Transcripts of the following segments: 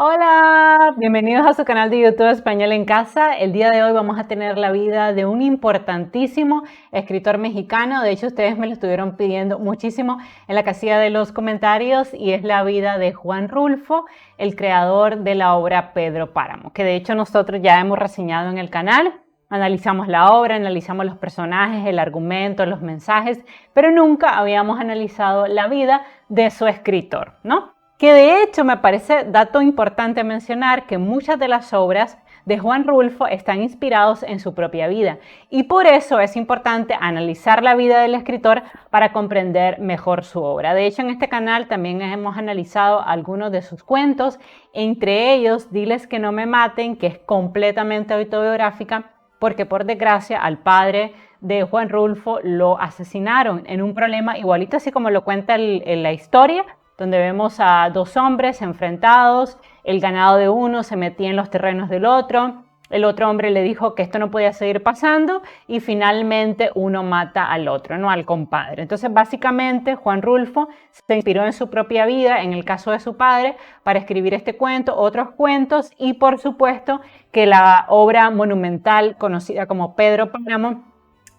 Hola, bienvenidos a su canal de YouTube Español en Casa. El día de hoy vamos a tener la vida de un importantísimo escritor mexicano. De hecho, ustedes me lo estuvieron pidiendo muchísimo en la casilla de los comentarios y es la vida de Juan Rulfo, el creador de la obra Pedro Páramo, que de hecho nosotros ya hemos reseñado en el canal. Analizamos la obra, analizamos los personajes, el argumento, los mensajes, pero nunca habíamos analizado la vida de su escritor, ¿no? Que de hecho me parece dato importante mencionar que muchas de las obras de Juan Rulfo están inspirados en su propia vida y por eso es importante analizar la vida del escritor para comprender mejor su obra. De hecho, en este canal también hemos analizado algunos de sus cuentos, entre ellos Diles que no me maten, que es completamente autobiográfica, porque por desgracia al padre de Juan Rulfo lo asesinaron en un problema igualito así como lo cuenta en la historia, donde vemos a dos hombres enfrentados, el ganado de uno se metía en los terrenos del otro, el otro hombre le dijo que esto no podía seguir pasando y finalmente uno mata al otro, ¿no? Al compadre. Entonces básicamente Juan Rulfo se inspiró en su propia vida, en el caso de su padre, para escribir este cuento, otros cuentos y por supuesto que la obra monumental conocida como Pedro Páramo,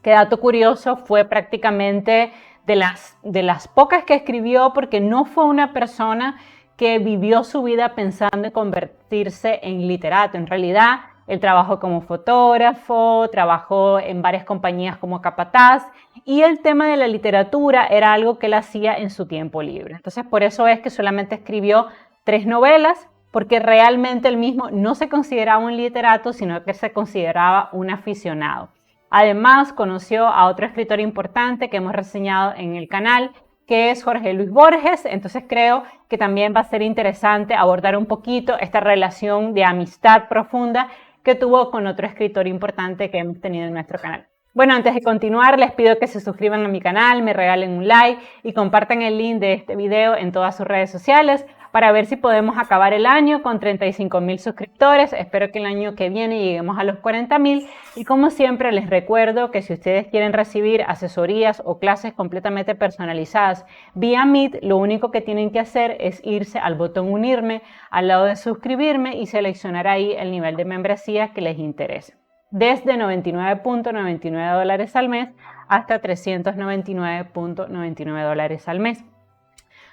que dato curioso, fue prácticamente de las pocas que escribió porque no fue una persona que vivió su vida pensando en convertirse en literato. En realidad, él trabajó como fotógrafo, trabajó en varias compañías como capataz y el tema de la literatura era algo que él hacía en su tiempo libre. Entonces, por eso es que solamente escribió 3 novelas, porque realmente él mismo no se consideraba un literato, sino que se consideraba un aficionado. Además, conoció a otro escritor importante que hemos reseñado en el canal, que es Jorge Luis Borges. Entonces creo que también va a ser interesante abordar un poquito esta relación de amistad profunda que tuvo con otro escritor importante que hemos tenido en nuestro canal. Bueno, antes de continuar, les pido que se suscriban a mi canal, me regalen un like y compartan el link de este video en todas sus redes sociales para ver si podemos acabar el año con 35.000 suscriptores. Espero que el año que viene lleguemos a los 40.000 y como siempre les recuerdo que si ustedes quieren recibir asesorías o clases completamente personalizadas vía Meet, lo único que tienen que hacer es irse al botón unirme al lado de suscribirme y seleccionar ahí el nivel de membresía que les interese. Desde $99.99 al mes hasta $399.99 al mes.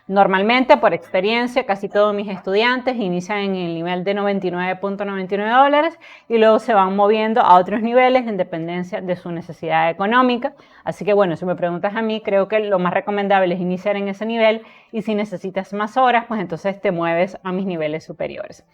Normalmente, por experiencia, casi todos mis estudiantes inician en el nivel de $99.99 y luego se van moviendo a otros niveles en dependencia de su necesidad económica. Así que bueno, si me preguntas a mí, creo que lo más recomendable es iniciar en ese nivel y si necesitas más horas, pues entonces te mueves a mis niveles superiores.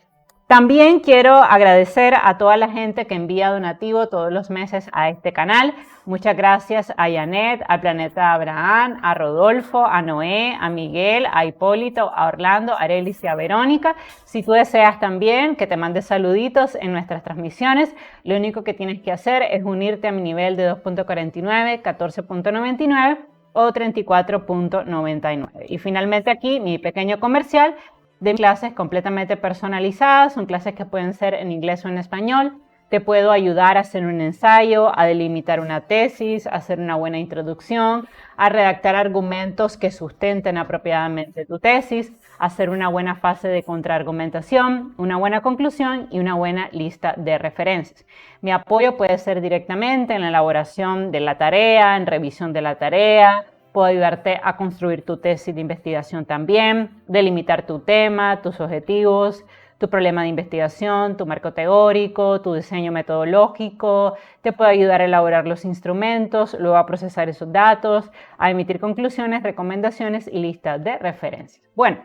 También quiero agradecer a toda la gente que envía donativo todos los meses a este canal. Muchas gracias a Janet, al Planeta Abraham, a Rodolfo, a Noé, a Miguel, a Hipólito, a Orlando, a Arelis y a Verónica. Si tú deseas también que te mande saluditos en nuestras transmisiones, lo único que tienes que hacer es unirte a mi nivel de 2.49, 14.99 o 34.99. Y finalmente aquí mi pequeño comercial de clases completamente personalizadas, son clases que pueden ser en inglés o en español. Te puedo ayudar a hacer un ensayo, a delimitar una tesis, a hacer una buena introducción, a redactar argumentos que sustenten apropiadamente tu tesis, a hacer una buena fase de contraargumentación, una buena conclusión y una buena lista de referencias. Mi apoyo puede ser directamente en la elaboración de la tarea, en revisión de la tarea. Puedo ayudarte a construir tu tesis de investigación también, delimitar tu tema, tus objetivos, tu problema de investigación, tu marco teórico, tu diseño metodológico. Te puedo ayudar a elaborar los instrumentos, luego a procesar esos datos, a emitir conclusiones, recomendaciones y listas de referencias. Bueno,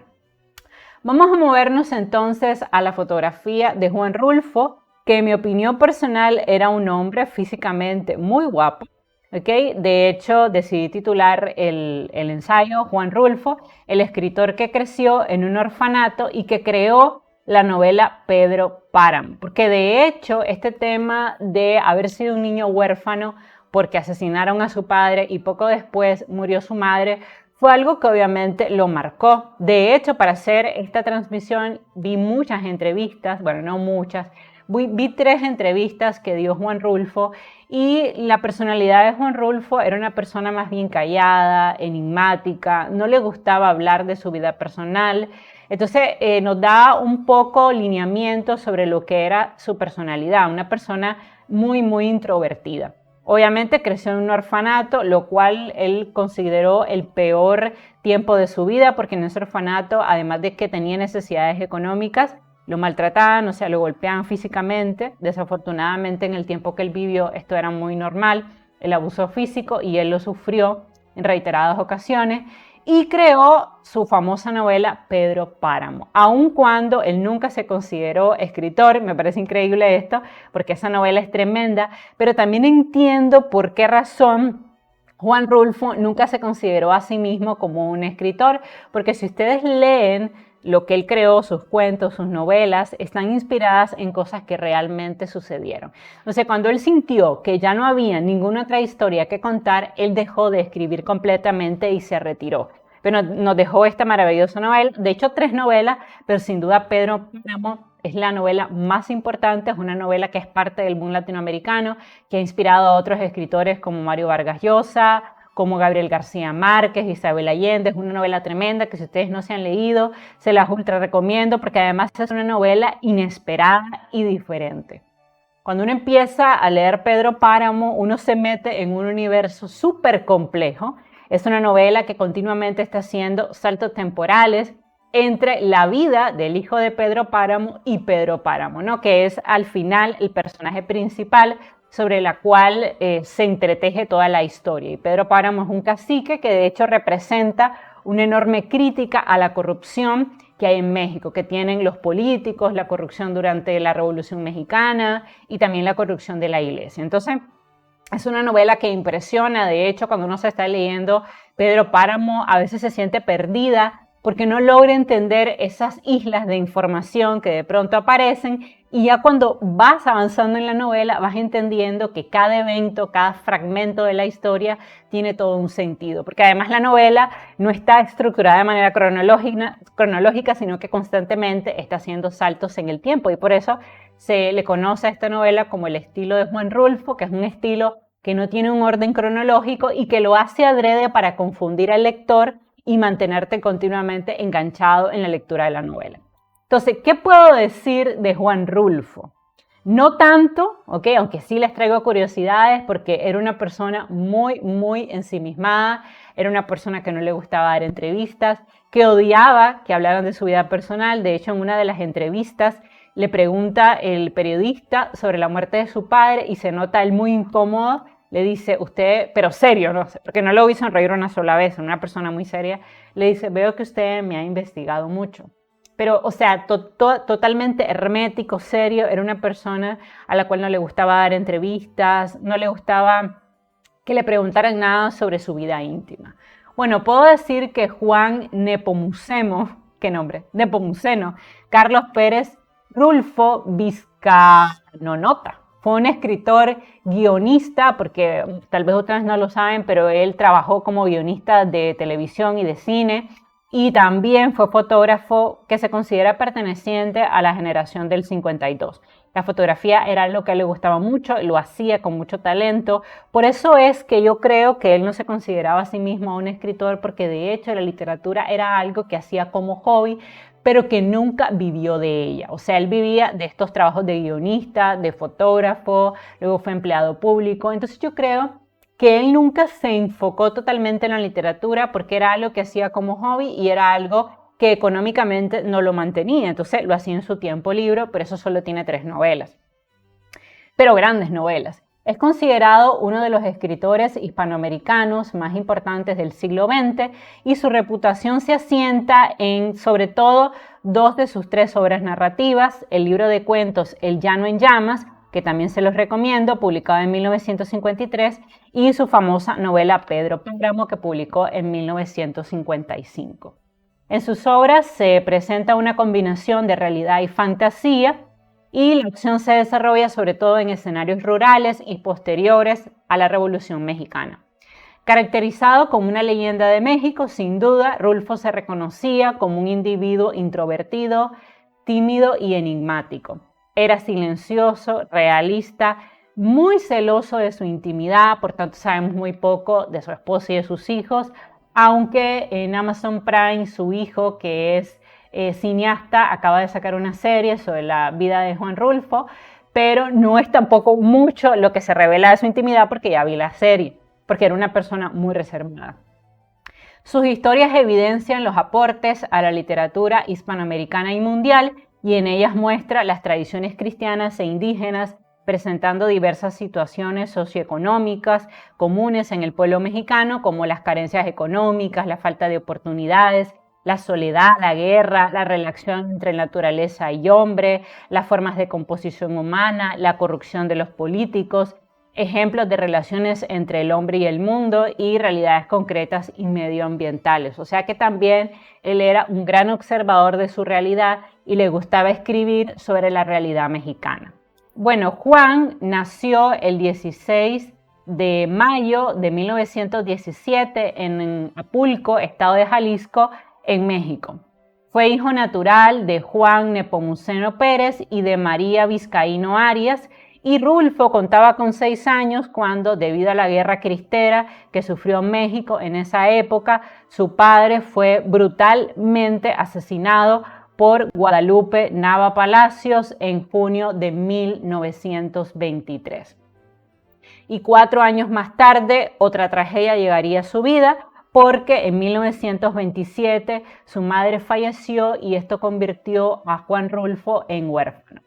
vamos a movernos entonces a la fotografía de Juan Rulfo, que en mi opinión personal era un hombre físicamente muy guapo. Okay. De hecho, decidí titular el ensayo Juan Rulfo, el escritor que creció en un orfanato y que creó la novela Pedro Páramo, porque de hecho este tema de haber sido un niño huérfano porque asesinaron a su padre y poco después murió su madre fue algo que obviamente lo marcó. De hecho, para hacer esta transmisión vi muchas entrevistas, bueno, no muchas, vi 3 entrevistas que dio Juan Rulfo y la personalidad de Juan Rulfo era una persona más bien callada, enigmática, no le gustaba hablar de su vida personal. Entonces nos da un poco lineamiento sobre lo que era su personalidad, una persona muy, muy introvertida. Obviamente creció en un orfanato, lo cual él consideró el peor tiempo de su vida, porque en ese orfanato, además de que tenía necesidades económicas, lo maltrataban, o sea, lo golpeaban físicamente. Desafortunadamente, en el tiempo que él vivió, esto era muy normal, el abuso físico, y él lo sufrió en reiteradas ocasiones. Y creó su famosa novela Pedro Páramo, aun cuando él nunca se consideró escritor. Me parece increíble esto, porque esa novela es tremenda, pero también entiendo por qué razón Juan Rulfo nunca se consideró a sí mismo como un escritor, porque si ustedes leen lo que él creó, sus cuentos, sus novelas, están inspiradas en cosas que realmente sucedieron. Entonces, cuando él sintió que ya no había ninguna otra historia que contar, él dejó de escribir completamente y se retiró. Pero nos dejó esta maravillosa novela, de hecho 3 novelas, pero sin duda Pedro Páramo es la novela más importante, es una novela que es parte del boom latinoamericano, que ha inspirado a otros escritores como Mario Vargas Llosa, como Gabriel García Márquez, Isabel Allende. Es una novela tremenda que si ustedes no se han leído, se las ultra recomiendo, porque además es una novela inesperada y diferente. Cuando uno empieza a leer Pedro Páramo, uno se mete en un universo súper complejo. Es una novela que continuamente está haciendo saltos temporales entre la vida del hijo de Pedro Páramo y Pedro Páramo, ¿no? Que es al final el personaje principal sobre la cual se entreteje toda la historia. Y Pedro Páramo es un cacique que de hecho representa una enorme crítica a la corrupción que hay en México, que tienen los políticos, la corrupción durante la Revolución Mexicana y también la corrupción de la iglesia. Entonces, es una novela que impresiona. De hecho, cuando uno se está leyendo Pedro Páramo, a veces se siente perdida porque no logra entender esas islas de información que de pronto aparecen, y ya cuando vas avanzando en la novela vas entendiendo que cada evento, cada fragmento de la historia tiene todo un sentido, porque además la novela no está estructurada de manera cronológica, sino que constantemente está haciendo saltos en el tiempo, y por eso se le conoce a esta novela como el estilo de Juan Rulfo, que es un estilo que no tiene un orden cronológico y que lo hace adrede para confundir al lector y mantenerte continuamente enganchado en la lectura de la novela. Entonces, ¿qué puedo decir de Juan Rulfo? No tanto, ¿ok? Aunque sí les traigo curiosidades, porque era una persona muy, muy ensimismada, era una persona que no le gustaba dar entrevistas, que odiaba que hablaran de su vida personal. De hecho, en una de las entrevistas le pregunta el periodista sobre la muerte de su padre y se nota él muy incómodo. Le dice, usted, pero serio, ¿no? Porque no lo vi sonreír una sola vez, una persona muy seria, le dice, veo que usted me ha investigado mucho. Pero, o sea, totalmente hermético, serio. Era una persona a la cual no le gustaba dar entrevistas, no le gustaba que le preguntaran nada sobre su vida íntima. Bueno, puedo decir que Juan Nepomuceno, ¿qué nombre? Nepomuceno, Carlos Pérez Rulfo Vizcanonota. Fue un escritor guionista, porque tal vez ustedes no lo saben, pero él trabajó como guionista de televisión y de cine, y también fue fotógrafo que se considera perteneciente a la generación del 52. La fotografía era algo que a él le gustaba mucho, lo hacía con mucho talento. Por eso es que yo creo que él no se consideraba a sí mismo un escritor, porque de hecho la literatura era algo que hacía como hobby, pero que nunca vivió de ella. O sea, él vivía de estos trabajos de guionista, de fotógrafo, luego fue empleado público. Entonces yo creo que él nunca se enfocó totalmente en la literatura, porque era algo que hacía como hobby y era algo que económicamente no lo mantenía. Entonces lo hacía en su tiempo libre, pero eso solo tiene 3 novelas. Pero grandes novelas. Es considerado uno de los escritores hispanoamericanos más importantes del siglo XX, y su reputación se asienta en, sobre todo, 2 de sus 3 obras narrativas: el libro de cuentos El Llano en Llamas, que también se los recomiendo, publicado en 1953, y su famosa novela Pedro Páramo, que publicó en 1955. En sus obras se presenta una combinación de realidad y fantasía, y la acción se desarrolla sobre todo en escenarios rurales y posteriores a la Revolución Mexicana. Caracterizado como una leyenda de México, sin duda, Rulfo se reconocía como un individuo introvertido, tímido y enigmático. Era silencioso, realista, muy celoso de su intimidad, por tanto sabemos muy poco de su esposa y de sus hijos, aunque en Amazon Prime su hijo, que es cineasta, acaba de sacar una serie sobre la vida de Juan Rulfo, pero no es tampoco mucho lo que se revela de su intimidad porque ya vi la serie, porque era una persona muy reservada. Sus historias evidencian los aportes a la literatura hispanoamericana y mundial y en ellas muestra las tradiciones cristianas e indígenas, presentando diversas situaciones socioeconómicas comunes en el pueblo mexicano, como las carencias económicas, la falta de oportunidades, la soledad, la guerra, la relación entre naturaleza y hombre, las formas de composición humana, la corrupción de los políticos, ejemplos de relaciones entre el hombre y el mundo y realidades concretas y medioambientales. O sea que también él era un gran observador de su realidad y le gustaba escribir sobre la realidad mexicana. Bueno, Juan nació el 16 de mayo de 1917 en Apulco, estado de Jalisco, en México. Fue hijo natural de Juan Nepomuceno Pérez y de María Vizcaíno Arias, y Rulfo contaba con 6 años cuando, debido a la guerra cristera que sufrió México en esa época, su padre fue brutalmente asesinado por Guadalupe Nava Palacios en junio de 1923. Y 4 años más tarde, otra tragedia llegaría a su vida, porque en 1927 su madre falleció y esto convirtió a Juan Rulfo en huérfano.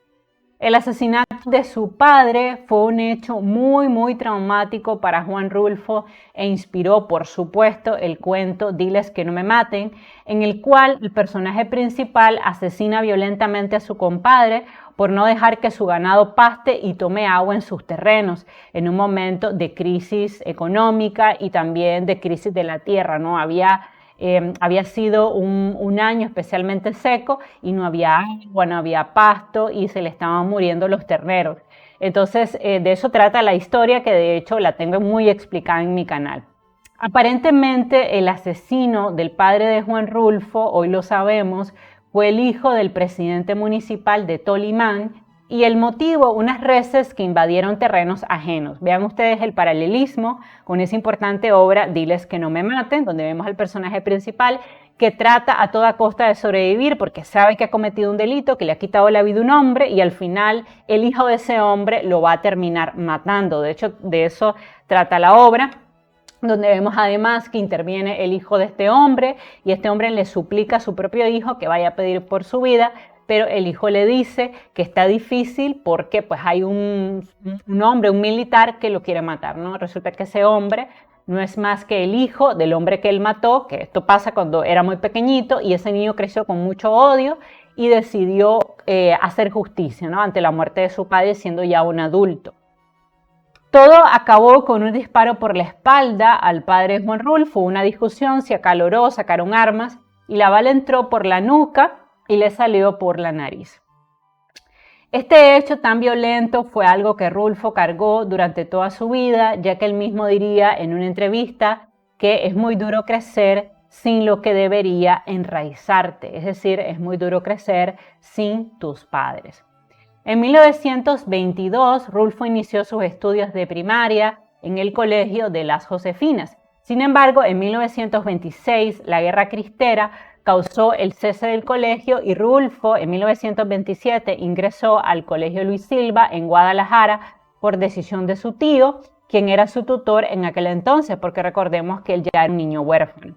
El asesinato de su padre fue un hecho muy traumático para Juan Rulfo e inspiró, por supuesto, el cuento Diles que no me maten, en el cual el personaje principal asesina violentamente a su compadre por no dejar que su ganado paste y tome agua en sus terrenos, en un momento de crisis económica y también de crisis de la tierra, ¿no? Había sido un año especialmente seco y no había agua, no había pasto y se le estaban muriendo los terneros. Entonces, de eso trata la historia, que de hecho la tengo muy explicada en mi canal. Aparentemente, el asesino del padre de Juan Rulfo, hoy lo sabemos, fue el hijo del presidente municipal de Tolimán, y el motivo, unas reses que invadieron terrenos ajenos. Vean ustedes el paralelismo con esa importante obra Diles que no me maten, donde vemos al personaje principal que trata a toda costa de sobrevivir porque sabe que ha cometido un delito, que le ha quitado la vida a un hombre y al final el hijo de ese hombre lo va a terminar matando. De hecho, de eso trata la obra, donde vemos además que interviene el hijo de este hombre y este hombre le suplica a su propio hijo que vaya a pedir por su vida, pero el hijo le dice que está difícil porque pues hay un hombre, un militar que lo quiere matar, ¿no? Resulta que ese hombre no es más que el hijo del hombre que él mató, que esto pasa cuando era muy pequeñito y ese niño creció con mucho odio y decidió hacer justicia, ¿no? Ante la muerte de su padre siendo ya un adulto. Todo acabó con un disparo por la espalda al padre de Juan Rulfo, una discusión, se acaloró, sacaron armas y la bala entró por la nuca y le salió por la nariz. Este hecho tan violento fue algo que Rulfo cargó durante toda su vida, ya que él mismo diría en una entrevista que es muy duro crecer sin lo que debería enraizarte, es decir, es muy duro crecer sin tus padres. En 1922, Rulfo inició sus estudios de primaria en el Colegio de las Josefinas. Sin embargo, en 1926, la Guerra Cristera causó el cese del colegio y Rulfo en 1927 ingresó al Colegio Luis Silva en Guadalajara por decisión de su tío, quien era su tutor en aquel entonces, porque recordemos que él ya era un niño huérfano.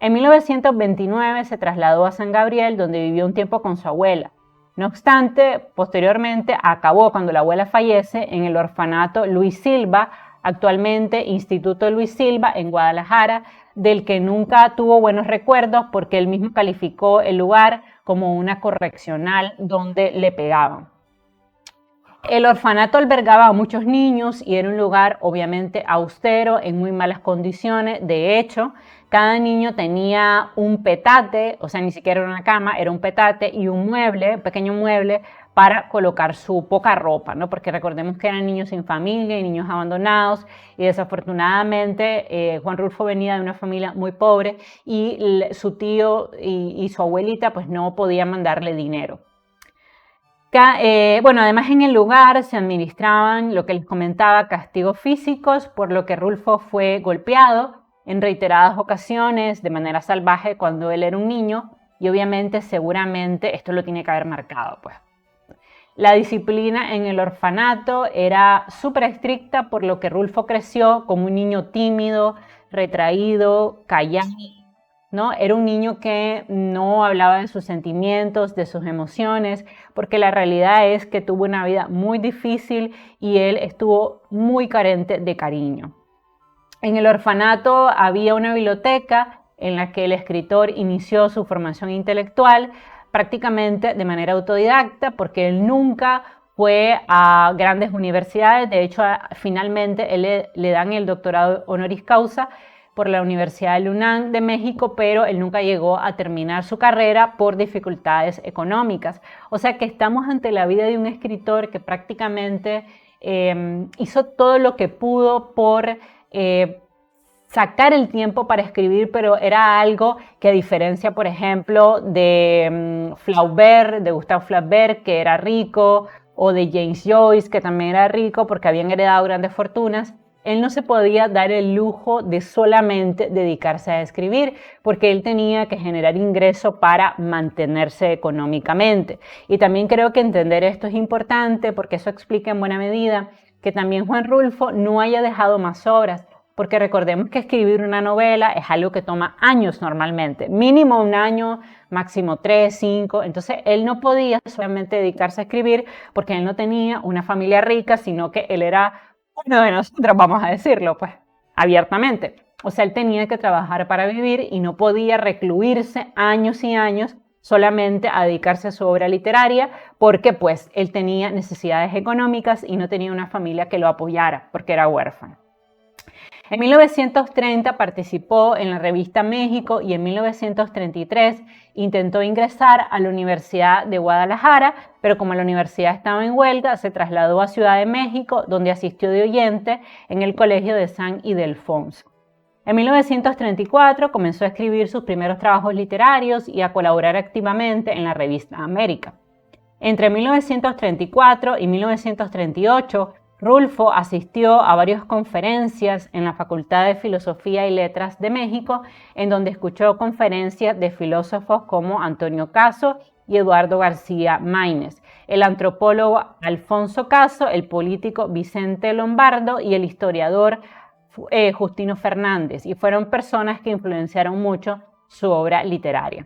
En 1929 se trasladó a San Gabriel, donde vivió un tiempo con su abuela. No obstante, posteriormente acabó, cuando la abuela fallece, en el orfanato Luis Silva, actualmente Instituto Luis Silva en Guadalajara, del que nunca tuvo buenos recuerdos porque él mismo calificó el lugar como una correccional donde le pegaban. El orfanato albergaba a muchos niños y era un lugar obviamente austero, en muy malas condiciones. De hecho, cada niño tenía un petate, o sea, ni siquiera era una cama, era un petate y un mueble, un pequeño mueble para colocar su poca ropa, ¿no? Porque recordemos que eran niños sin familia y niños abandonados y desafortunadamente Juan Rulfo venía de una familia muy pobre y su tío y su abuelita pues no podían mandarle dinero. Bueno, además en el lugar se administraban lo que les comentaba, castigos físicos, por lo que Rulfo fue golpeado en reiteradas ocasiones de manera salvaje cuando él era un niño, y obviamente seguramente esto lo tiene que haber marcado, pues. La disciplina en el orfanato era súper estricta, por lo que Rulfo creció como un niño tímido, retraído, callado, ¿no? Era un niño que no hablaba de sus sentimientos, de sus emociones, porque la realidad es que tuvo una vida muy difícil y él estuvo muy carente de cariño. En el orfanato había una biblioteca en la que el escritor inició su formación intelectual prácticamente de manera autodidacta, porque él nunca fue a grandes universidades. De hecho, finalmente él le dan el doctorado honoris causa por la Universidad de UNAM de México, pero él nunca llegó a terminar su carrera por dificultades económicas. O sea que estamos ante la vida de un escritor que prácticamente hizo todo lo que pudo por sacar el tiempo para escribir, pero era algo que, a diferencia, por ejemplo, de Flaubert, de Gustave Flaubert, que era rico, o de James Joyce, que también era rico porque habían heredado grandes fortunas, él no se podía dar el lujo de solamente dedicarse a escribir, porque él tenía que generar ingreso para mantenerse económicamente. Y también creo que entender esto es importante, porque eso explica en buena medida que también Juan Rulfo no haya dejado más obras, porque recordemos que escribir una novela es algo que toma años normalmente, mínimo un año, máximo 3, 5, entonces él no podía solamente dedicarse a escribir porque él no tenía una familia rica, sino que él era uno de nosotros, vamos a decirlo pues abiertamente. O sea, él tenía que trabajar para vivir y no podía recluirse años y años solamente a dedicarse a su obra literaria, porque pues él tenía necesidades económicas y no tenía una familia que lo apoyara porque era huérfano. En 1930 participó en la revista México y en 1933 intentó ingresar a la Universidad de Guadalajara, pero como la universidad estaba en huelga, se trasladó a Ciudad de México, donde asistió de oyente en el Colegio de San Ildefonso. En 1934 comenzó a escribir sus primeros trabajos literarios y a colaborar activamente en la revista América. Entre 1934 y 1938, Rulfo asistió a varias conferencias en la Facultad de Filosofía y Letras de México, en donde escuchó conferencias de filósofos como Antonio Caso y Eduardo García Maínez, el antropólogo Alfonso Caso, el político Vicente Lombardo y el historiador Justino Fernández, y fueron personas que influenciaron mucho su obra literaria.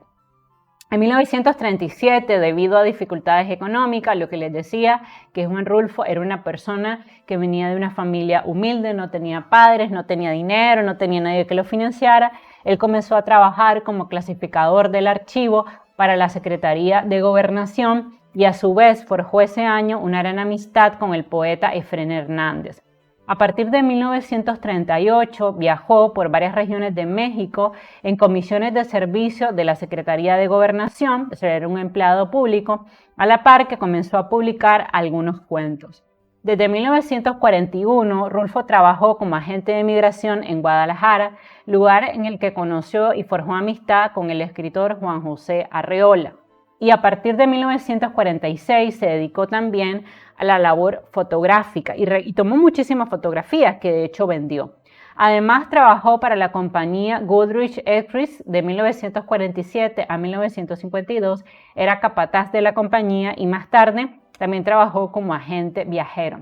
En 1937, debido a dificultades económicas, lo que les decía, que Juan Rulfo era una persona que venía de una familia humilde, no tenía padres, no tenía dinero, no tenía nadie que lo financiara. Él comenzó a trabajar como clasificador del archivo para la Secretaría de Gobernación y a su vez forjó ese año una gran amistad con el poeta Efrén Hernández. A partir de 1938 viajó por varias regiones de México en comisiones de servicio de la Secretaría de Gobernación, o sea, era un empleado público, a la par que comenzó a publicar algunos cuentos. Desde 1941, Rulfo trabajó como agente de migración en Guadalajara, lugar en el que conoció y forjó amistad con el escritor Juan José Arreola. Y a partir de 1946 se dedicó también a la labor fotográfica y tomó muchísimas fotografías que de hecho vendió. Además trabajó para la compañía Goodrich Express de 1947 a 1952, era capataz de la compañía y más tarde también trabajó como agente viajero.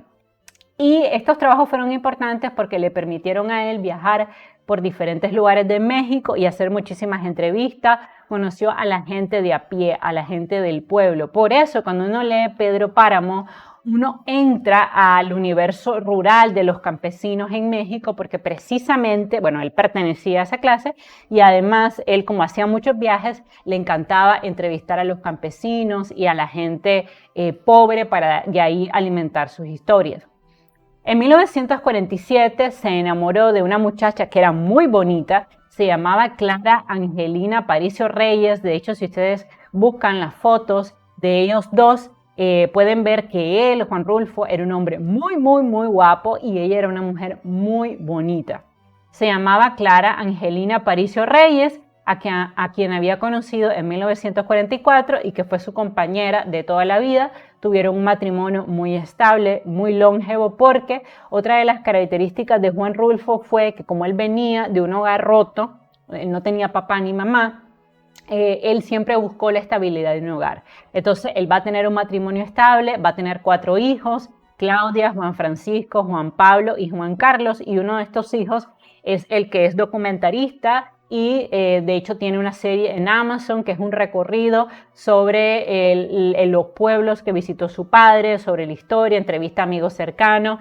Y estos trabajos fueron importantes porque le permitieron a él viajar por diferentes lugares de México y hacer muchísimas entrevistas. Conoció a la gente de a pie, a la gente del pueblo. Por eso, cuando uno lee Pedro Páramo, uno entra al universo rural de los campesinos en México, porque precisamente, bueno, él pertenecía a esa clase y además él, como hacía muchos viajes, le encantaba entrevistar a los campesinos y a la gente pobre para de ahí alimentar sus historias. En 1947 se enamoró de una muchacha que era muy bonita, se llamaba Clara Angelina Aparicio Reyes. De hecho, si ustedes buscan las fotos de ellos dos, pueden ver que él, Juan Rulfo, era un hombre muy, muy, muy guapo y ella era una mujer muy bonita. Se llamaba Clara Angelina Aparicio Reyes a quien había conocido en 1944 y que fue su compañera de toda la vida. Tuvieron un matrimonio muy estable, muy longevo, porque otra de las características de Juan Rulfo fue que como él venía de un hogar roto, no tenía papá ni mamá, él siempre buscó la estabilidad de un hogar. Entonces, él va a tener un matrimonio estable, va a tener 4 hijos, Claudia, Juan Francisco, Juan Pablo y Juan Carlos, y uno de estos hijos es el que es documentarista y de hecho tiene una serie en Amazon que es un recorrido sobre los pueblos que visitó su padre, sobre la historia, entrevista a amigos cercanos.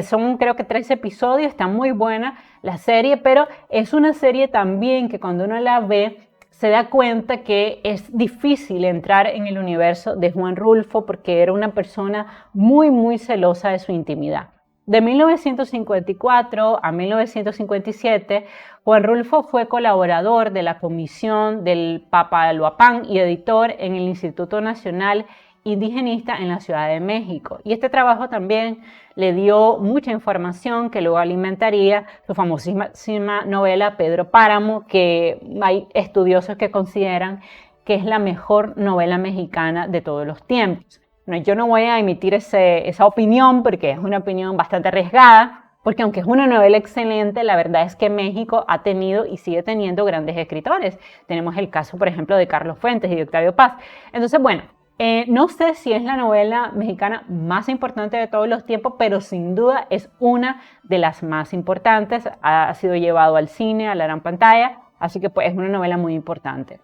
Son creo que 3 episodios, está muy buena la serie, pero es una serie también que cuando uno la ve se da cuenta que es difícil entrar en el universo de Juan Rulfo porque era una persona muy, muy celosa de su intimidad. De 1954 a 1957, Juan Rulfo fue colaborador de la Comisión del Papaloapan y editor en el Instituto Nacional Indigenista en la Ciudad de México. Y este trabajo también le dio mucha información que luego alimentaría su famosísima novela Pedro Páramo, que hay estudiosos que consideran que es la mejor novela mexicana de todos los tiempos. Bueno, yo no voy a emitir esa opinión porque es una opinión bastante arriesgada, porque aunque es una novela excelente, la verdad es que México ha tenido y sigue teniendo grandes escritores. Tenemos el caso, por ejemplo, de Carlos Fuentes y de Octavio Paz. Entonces, bueno, no sé si es la novela mexicana más importante de todos los tiempos, pero sin duda es una de las más importantes. Ha sido llevado al cine, a la gran pantalla, así que pues es una novela muy importante.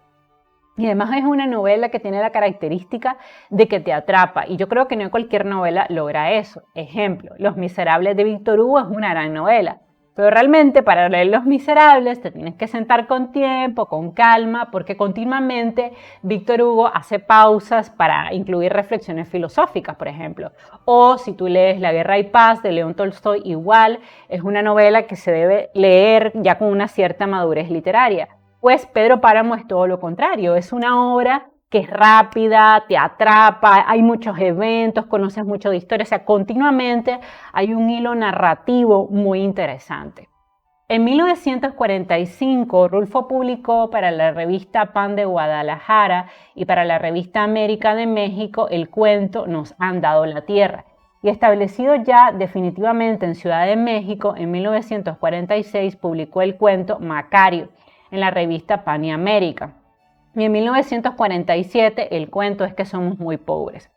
Y además es una novela que tiene la característica de que te atrapa. Y yo creo que no cualquier novela logra eso. Ejemplo, Los Miserables de Víctor Hugo es una gran novela. Pero realmente para leer Los Miserables te tienes que sentar con tiempo, con calma, porque continuamente Víctor Hugo hace pausas para incluir reflexiones filosóficas, por ejemplo. O si tú lees La Guerra y Paz de León Tolstoy, igual es una novela que se debe leer ya con una cierta madurez literaria. Pues Pedro Páramo es todo lo contrario, es una obra que es rápida, te atrapa, hay muchos eventos, conoces mucho de historia, o sea, continuamente hay un hilo narrativo muy interesante. En 1945, Rulfo publicó para la revista Pan de Guadalajara y para la revista América de México el cuento Nos han dado la tierra. Y establecido ya definitivamente en Ciudad de México, en 1946 publicó el cuento Macario en la revista Pan y América. Y en 1947 el cuento es que somos muy pobres.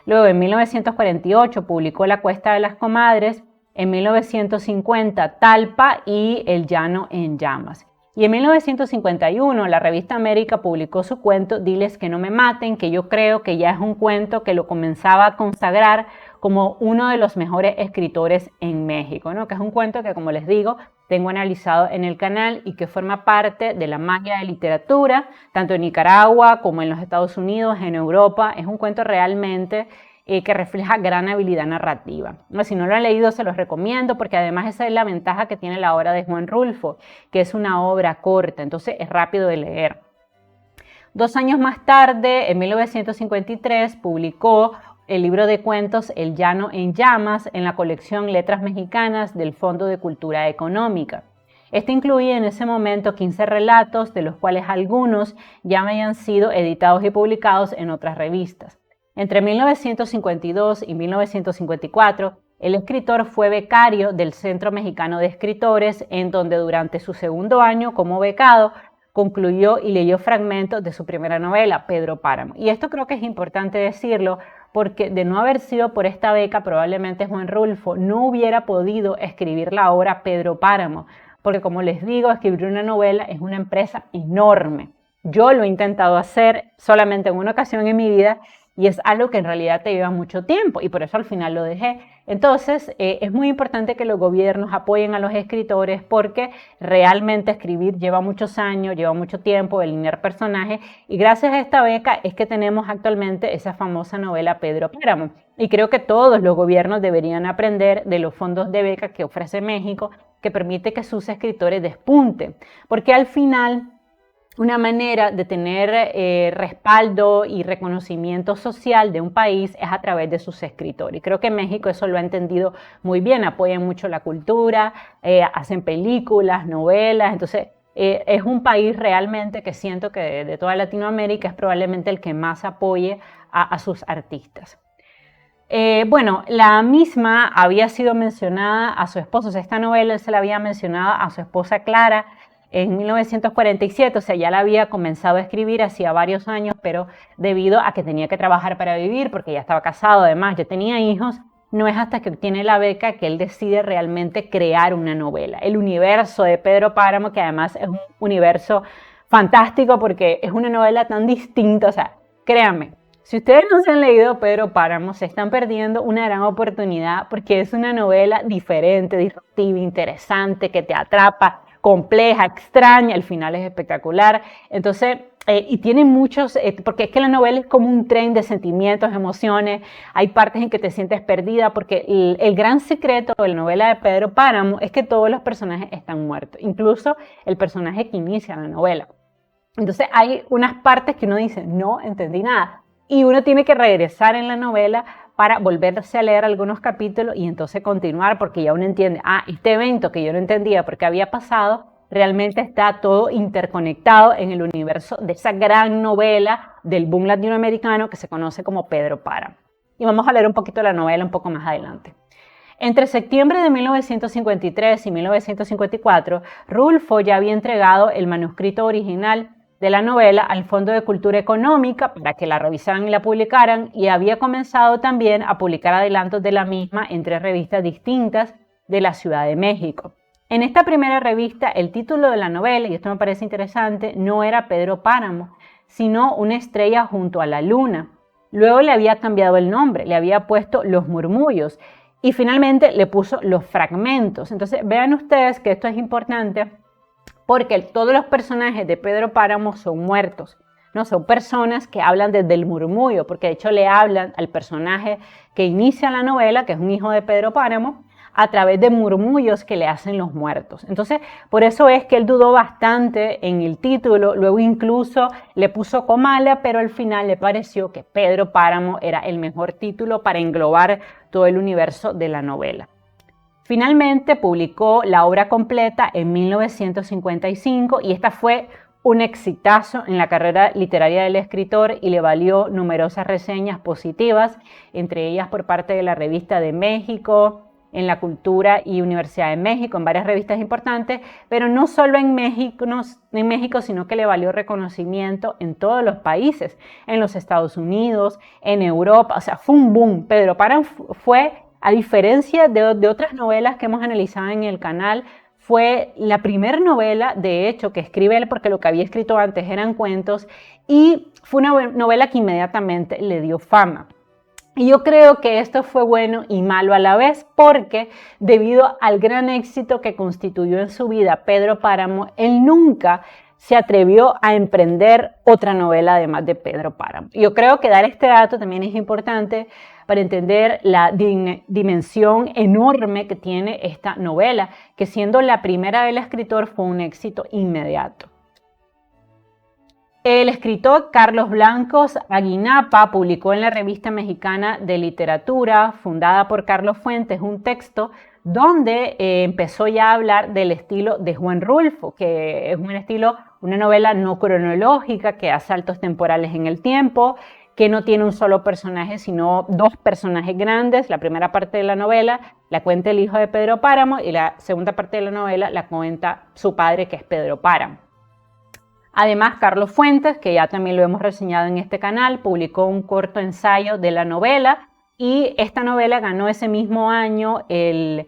Luego en 1948 publicó La Cuesta de las Comadres, en 1950 Talpa y El Llano en Llamas. Y en 1951 la revista América publicó su cuento Diles que no me maten, que yo creo que ya es un cuento que lo comenzaba a consagrar como uno de los mejores escritores en México, ¿no? Que es un cuento que, como les digo, tengo analizado en el canal y que forma parte de la magia de literatura, tanto en Nicaragua como en los Estados Unidos, en Europa. Es un cuento realmente que refleja gran habilidad narrativa. Si no lo han leído, se los recomiendo porque además esa es la ventaja que tiene la obra de Juan Rulfo, que es una obra corta, entonces es rápido de leer. 2 años más tarde, en 1953, publicó el libro de cuentos El Llano en Llamas en la colección Letras Mexicanas del Fondo de Cultura Económica. Este incluía en ese momento 15 relatos, de los cuales algunos ya habían sido editados y publicados en otras revistas. Entre 1952 y 1954, el escritor fue becario del Centro Mexicano de Escritores, en donde durante su segundo año como becado concluyó y leyó fragmentos de su primera novela, Pedro Páramo. Y esto creo que es importante decirlo porque de no haber sido por esta beca, probablemente Juan Rulfo no hubiera podido escribir la obra Pedro Páramo, porque como les digo, escribir una novela es una empresa enorme. Yo lo he intentado hacer solamente en una ocasión en mi vida y es algo que en realidad te lleva mucho tiempo y por eso al final lo dejé. Entonces, es muy importante que los gobiernos apoyen a los escritores porque realmente escribir lleva muchos años, lleva mucho tiempo, delinear personajes y gracias a esta beca es que tenemos actualmente esa famosa novela Pedro Páramo. Y creo que todos los gobiernos deberían aprender de los fondos de beca que ofrece México, que permite que sus escritores despunten, porque al final una manera de tener respaldo y reconocimiento social de un país es a través de sus escritores. Y creo que México eso lo ha entendido muy bien, apoyan mucho la cultura, hacen películas, novelas, entonces es un país realmente que siento que de toda Latinoamérica es probablemente el que más apoye a sus artistas. Bueno, la misma había sido mencionada a su esposo, o sea, esta novela él se la había mencionado a su esposa Clara en 1947, o sea, ya la había comenzado a escribir hacía varios años, pero debido a que tenía que trabajar para vivir, porque ya estaba casado, además, ya tenía hijos, no es hasta que obtiene la beca que él decide realmente crear una novela. El universo de Pedro Páramo, que además es un universo fantástico porque es una novela tan distinta, o sea, créanme, si ustedes no se han leído Pedro Páramo, se están perdiendo una gran oportunidad porque es una novela diferente, disruptiva, interesante, que te atrapa, compleja, extraña, el final es espectacular. Entonces, y tiene muchos, porque es que la novela es como un tren de sentimientos, emociones, hay partes en que te sientes perdida, porque el gran secreto de la novela de Pedro Páramo es que todos los personajes están muertos, incluso el personaje que inicia la novela. Entonces hay unas partes que uno dice, no entendí nada. Y uno tiene que regresar en la novela para volverse a leer algunos capítulos y entonces continuar porque ya uno entiende, este evento que yo no entendía porque había pasado, realmente está todo interconectado en el universo de esa gran novela del boom latinoamericano que se conoce como Pedro Páramo. Y vamos a leer un poquito la novela un poco más adelante. Entre septiembre de 1953 y 1954, Rulfo ya había entregado el manuscrito original de la novela al Fondo de Cultura Económica para que la revisaran y la publicaran, y había comenzado también a publicar adelantos de la misma en 3 revistas distintas de la Ciudad de México. En esta primera revista, el título de la novela, y esto me parece interesante, no era Pedro Páramo, sino Una estrella junto a la luna. Luego le había cambiado el nombre, le había puesto Los Murmullos y finalmente le puso Los Fragmentos. Entonces vean ustedes que esto es importante porque todos los personajes de Pedro Páramo son muertos, ¿no? Son personas que hablan desde el murmullo, porque de hecho le hablan al personaje que inicia la novela, que es un hijo de Pedro Páramo, a través de murmullos que le hacen los muertos. Entonces, por eso es que él dudó bastante en el título, luego incluso le puso Comala, pero al final le pareció que Pedro Páramo era el mejor título para englobar todo el universo de la novela. Finalmente publicó la obra completa en 1955 y esta fue un exitazo en la carrera literaria del escritor y le valió numerosas reseñas positivas, entre ellas por parte de la Revista de México, en La Cultura y Universidad de México, en varias revistas importantes, pero no solo en México, sino que le valió reconocimiento en todos los países, en los Estados Unidos, en Europa, o sea, fue un boom. Pedro Páramo fue, a diferencia de otras novelas que hemos analizado en el canal, fue la primera novela, de hecho, que escribe él, porque lo que había escrito antes eran cuentos, y fue una novela que inmediatamente le dio fama. Y yo creo que esto fue bueno y malo a la vez, porque debido al gran éxito que constituyó en su vida Pedro Páramo, él nunca se atrevió a emprender otra novela además de Pedro Páramo. Yo creo que dar este dato también es importante para entender la dimensión enorme que tiene esta novela, que siendo la primera del escritor fue un éxito inmediato. El escritor Carlos Blancos Aguinapa publicó en la Revista Mexicana de Literatura, fundada por Carlos Fuentes, un texto donde empezó ya a hablar del estilo de Juan Rulfo, que es un estilo, una novela no cronológica, que hace saltos temporales en el tiempo, que no tiene un solo personaje, sino 2 personajes grandes. La primera parte de la novela la cuenta el hijo de Pedro Páramo y la segunda parte de la novela la cuenta su padre, que es Pedro Páramo. Además, Carlos Fuentes, que ya también lo hemos reseñado en este canal, publicó un corto ensayo de la novela y esta novela ganó ese mismo año el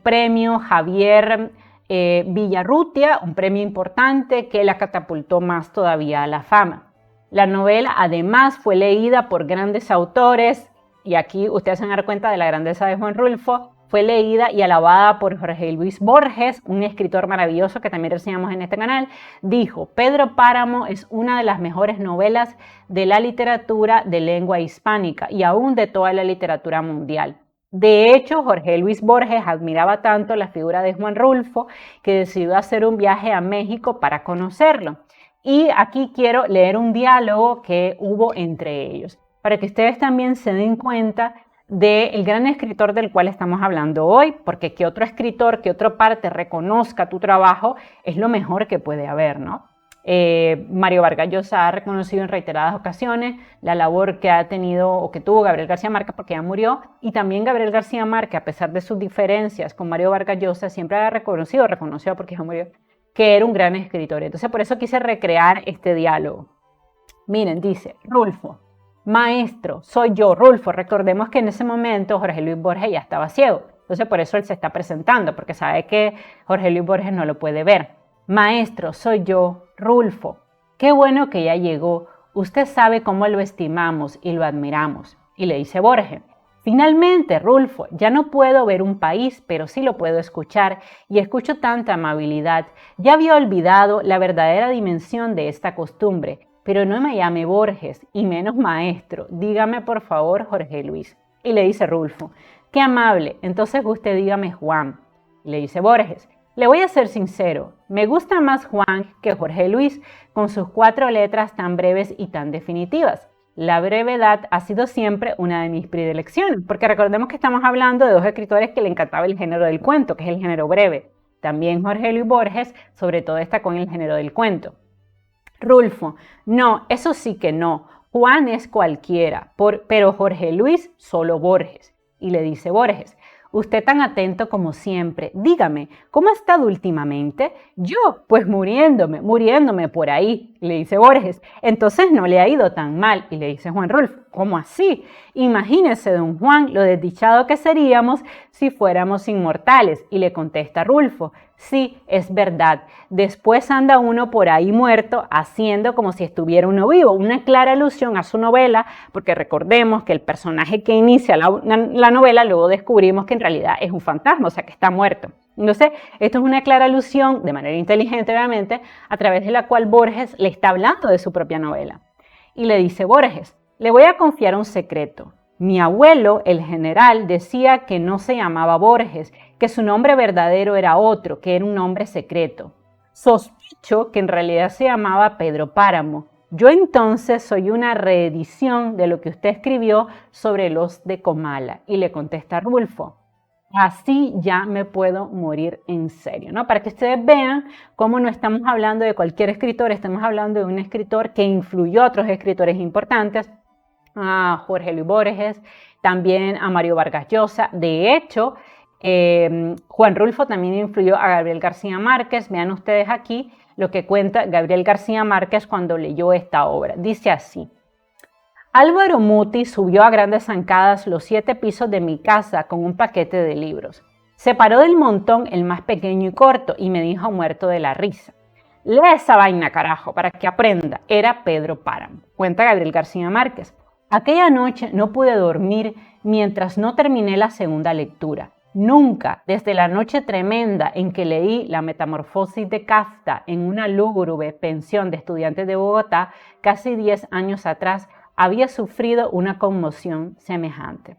premio Javier Villarrutia, un premio importante que la catapultó más todavía a la fama. La novela además fue leída por grandes autores y aquí ustedes se van a dar cuenta de la grandeza de Juan Rulfo. Fue leída y alabada por Jorge Luis Borges, un escritor maravilloso que también reseñamos en este canal. Dijo, Pedro Páramo es una de las mejores novelas de la literatura de lengua hispánica y aún de toda la literatura mundial. De hecho, Jorge Luis Borges admiraba tanto la figura de Juan Rulfo que decidió hacer un viaje a México para conocerlo. Y aquí quiero leer un diálogo que hubo entre ellos, para que ustedes también se den cuenta del gran escritor del cual estamos hablando hoy, porque que otro escritor, que otra parte reconozca tu trabajo es lo mejor que puede haber, ¿no? Mario Vargas Llosa ha reconocido en reiteradas ocasiones la labor que ha tenido o que tuvo Gabriel García Márquez porque ya murió, y también Gabriel García Márquez, a pesar de sus diferencias con Mario Vargas Llosa, siempre ha reconoció porque ya murió, que era un gran escritor. Entonces por eso quise recrear este diálogo. Miren, dice Rulfo: maestro, soy yo, Rulfo. Recordemos que en ese momento Jorge Luis Borges ya estaba ciego, entonces por eso él se está presentando, porque sabe que Jorge Luis Borges no lo puede ver. Maestro, soy yo, Rulfo. Qué bueno que ya llegó. Usted sabe cómo lo estimamos y lo admiramos. Y le dice Borges: finalmente, Rulfo, ya no puedo ver un país, pero sí lo puedo escuchar, y escucho tanta amabilidad. Ya había olvidado la verdadera dimensión de esta costumbre, pero no me llame Borges, y menos maestro. Dígame, por favor, Jorge Luis. Y le dice Rulfo: qué amable, entonces usted dígame Juan. Y le dice Borges: le voy a ser sincero, me gusta más Juan que Jorge Luis, con sus 4 letras tan breves y tan definitivas. La brevedad ha sido siempre una de mis predilecciones, porque recordemos que estamos hablando de 2 escritores que le encantaba el género del cuento, que es el género breve. También Jorge Luis Borges, sobre todo, está con el género del cuento. Rulfo: no, eso sí que no. Juan es cualquiera, pero Jorge Luis solo Borges. Y le dice Borges: usted tan atento como siempre. Dígame, ¿cómo ha estado últimamente? Yo, pues muriéndome por ahí, le dice Borges. Entonces no le ha ido tan mal. Y le dice Juan Rulfo: ¿cómo así? Imagínese, don Juan, lo desdichado que seríamos si fuéramos inmortales. Y le contesta Rulfo: sí, es verdad. Después anda uno por ahí muerto, haciendo como si estuviera uno vivo. Una clara alusión a su novela, porque recordemos que el personaje que inicia la novela, luego descubrimos que en realidad es un fantasma, o sea que está muerto. Entonces, esto es una clara alusión, de manera inteligente obviamente, a través de la cual Borges le está hablando de su propia novela. Y le dice Borges: le voy a confiar un secreto. Mi abuelo, el general, decía que no se llamaba Borges, que su nombre verdadero era otro, que era un nombre secreto. Sospecho que en realidad se llamaba Pedro Páramo. Yo entonces soy una reedición de lo que usted escribió sobre los de Comala. Y le contesta Rulfo: así ya me puedo morir en serio, ¿no? Para que ustedes vean cómo no estamos hablando de cualquier escritor, estamos hablando de un escritor que influyó a otros escritores importantes, a Jorge Luis Borges, también a Mario Vargas Llosa. De hecho, Juan Rulfo también influyó a Gabriel García Márquez. Vean ustedes aquí lo que cuenta Gabriel García Márquez cuando leyó esta obra. Dice así: Álvaro Muti subió a grandes zancadas los 7 pisos de mi casa con un paquete de libros. Separó del montón el más pequeño y corto y me dijo muerto de la risa: lee esa vaina, carajo, para que aprenda. Era Pedro Páramo. Cuenta Gabriel García Márquez: aquella noche no pude dormir mientras no terminé la segunda lectura. Nunca, desde la noche tremenda en que leí La Metamorfosis de Kafta en una lúgubre pensión de estudiantes de Bogotá, casi 10 años atrás, había sufrido una conmoción semejante.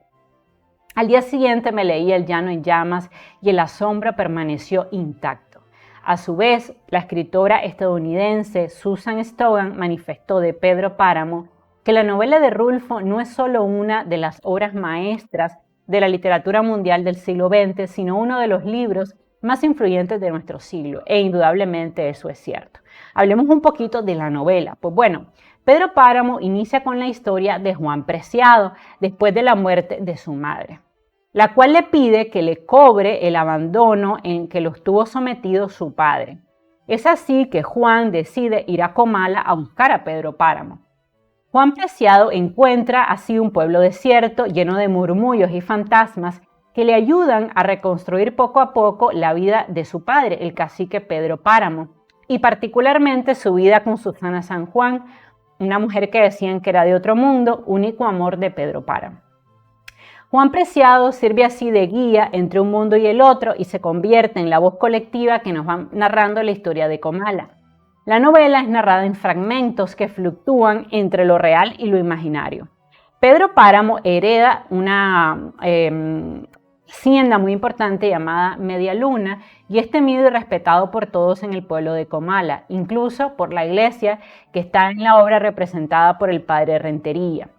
Al día siguiente me leí El Llano en Llamas y el asombro permaneció intacto. A su vez, la escritora estadounidense Susan Stogan manifestó de Pedro Páramo que la novela de Rulfo no es solo una de las obras maestras de la literatura mundial del siglo XX, sino uno de los libros más influyentes de nuestro siglo, e indudablemente eso es cierto. Hablemos un poquito de la novela. Pues bueno, Pedro Páramo inicia con la historia de Juan Preciado, después de la muerte de su madre, la cual le pide que le cobre el abandono en que lo estuvo sometido su padre. Es así que Juan decide ir a Comala a buscar a Pedro Páramo. Juan Preciado encuentra así un pueblo desierto lleno de murmullos y fantasmas que le ayudan a reconstruir poco a poco la vida de su padre, el cacique Pedro Páramo, y particularmente su vida con Susana San Juan, una mujer que decían que era de otro mundo, único amor de Pedro Páramo. Juan Preciado sirve así de guía entre un mundo y el otro y se convierte en la voz colectiva que nos va narrando la historia de Comala. La novela es narrada en fragmentos que fluctúan entre lo real y lo imaginario. Pedro Páramo hereda una hacienda muy importante llamada Media Luna y es temido y respetado por todos en el pueblo de Comala, incluso por la iglesia que está en la obra representada por el padre Rentería.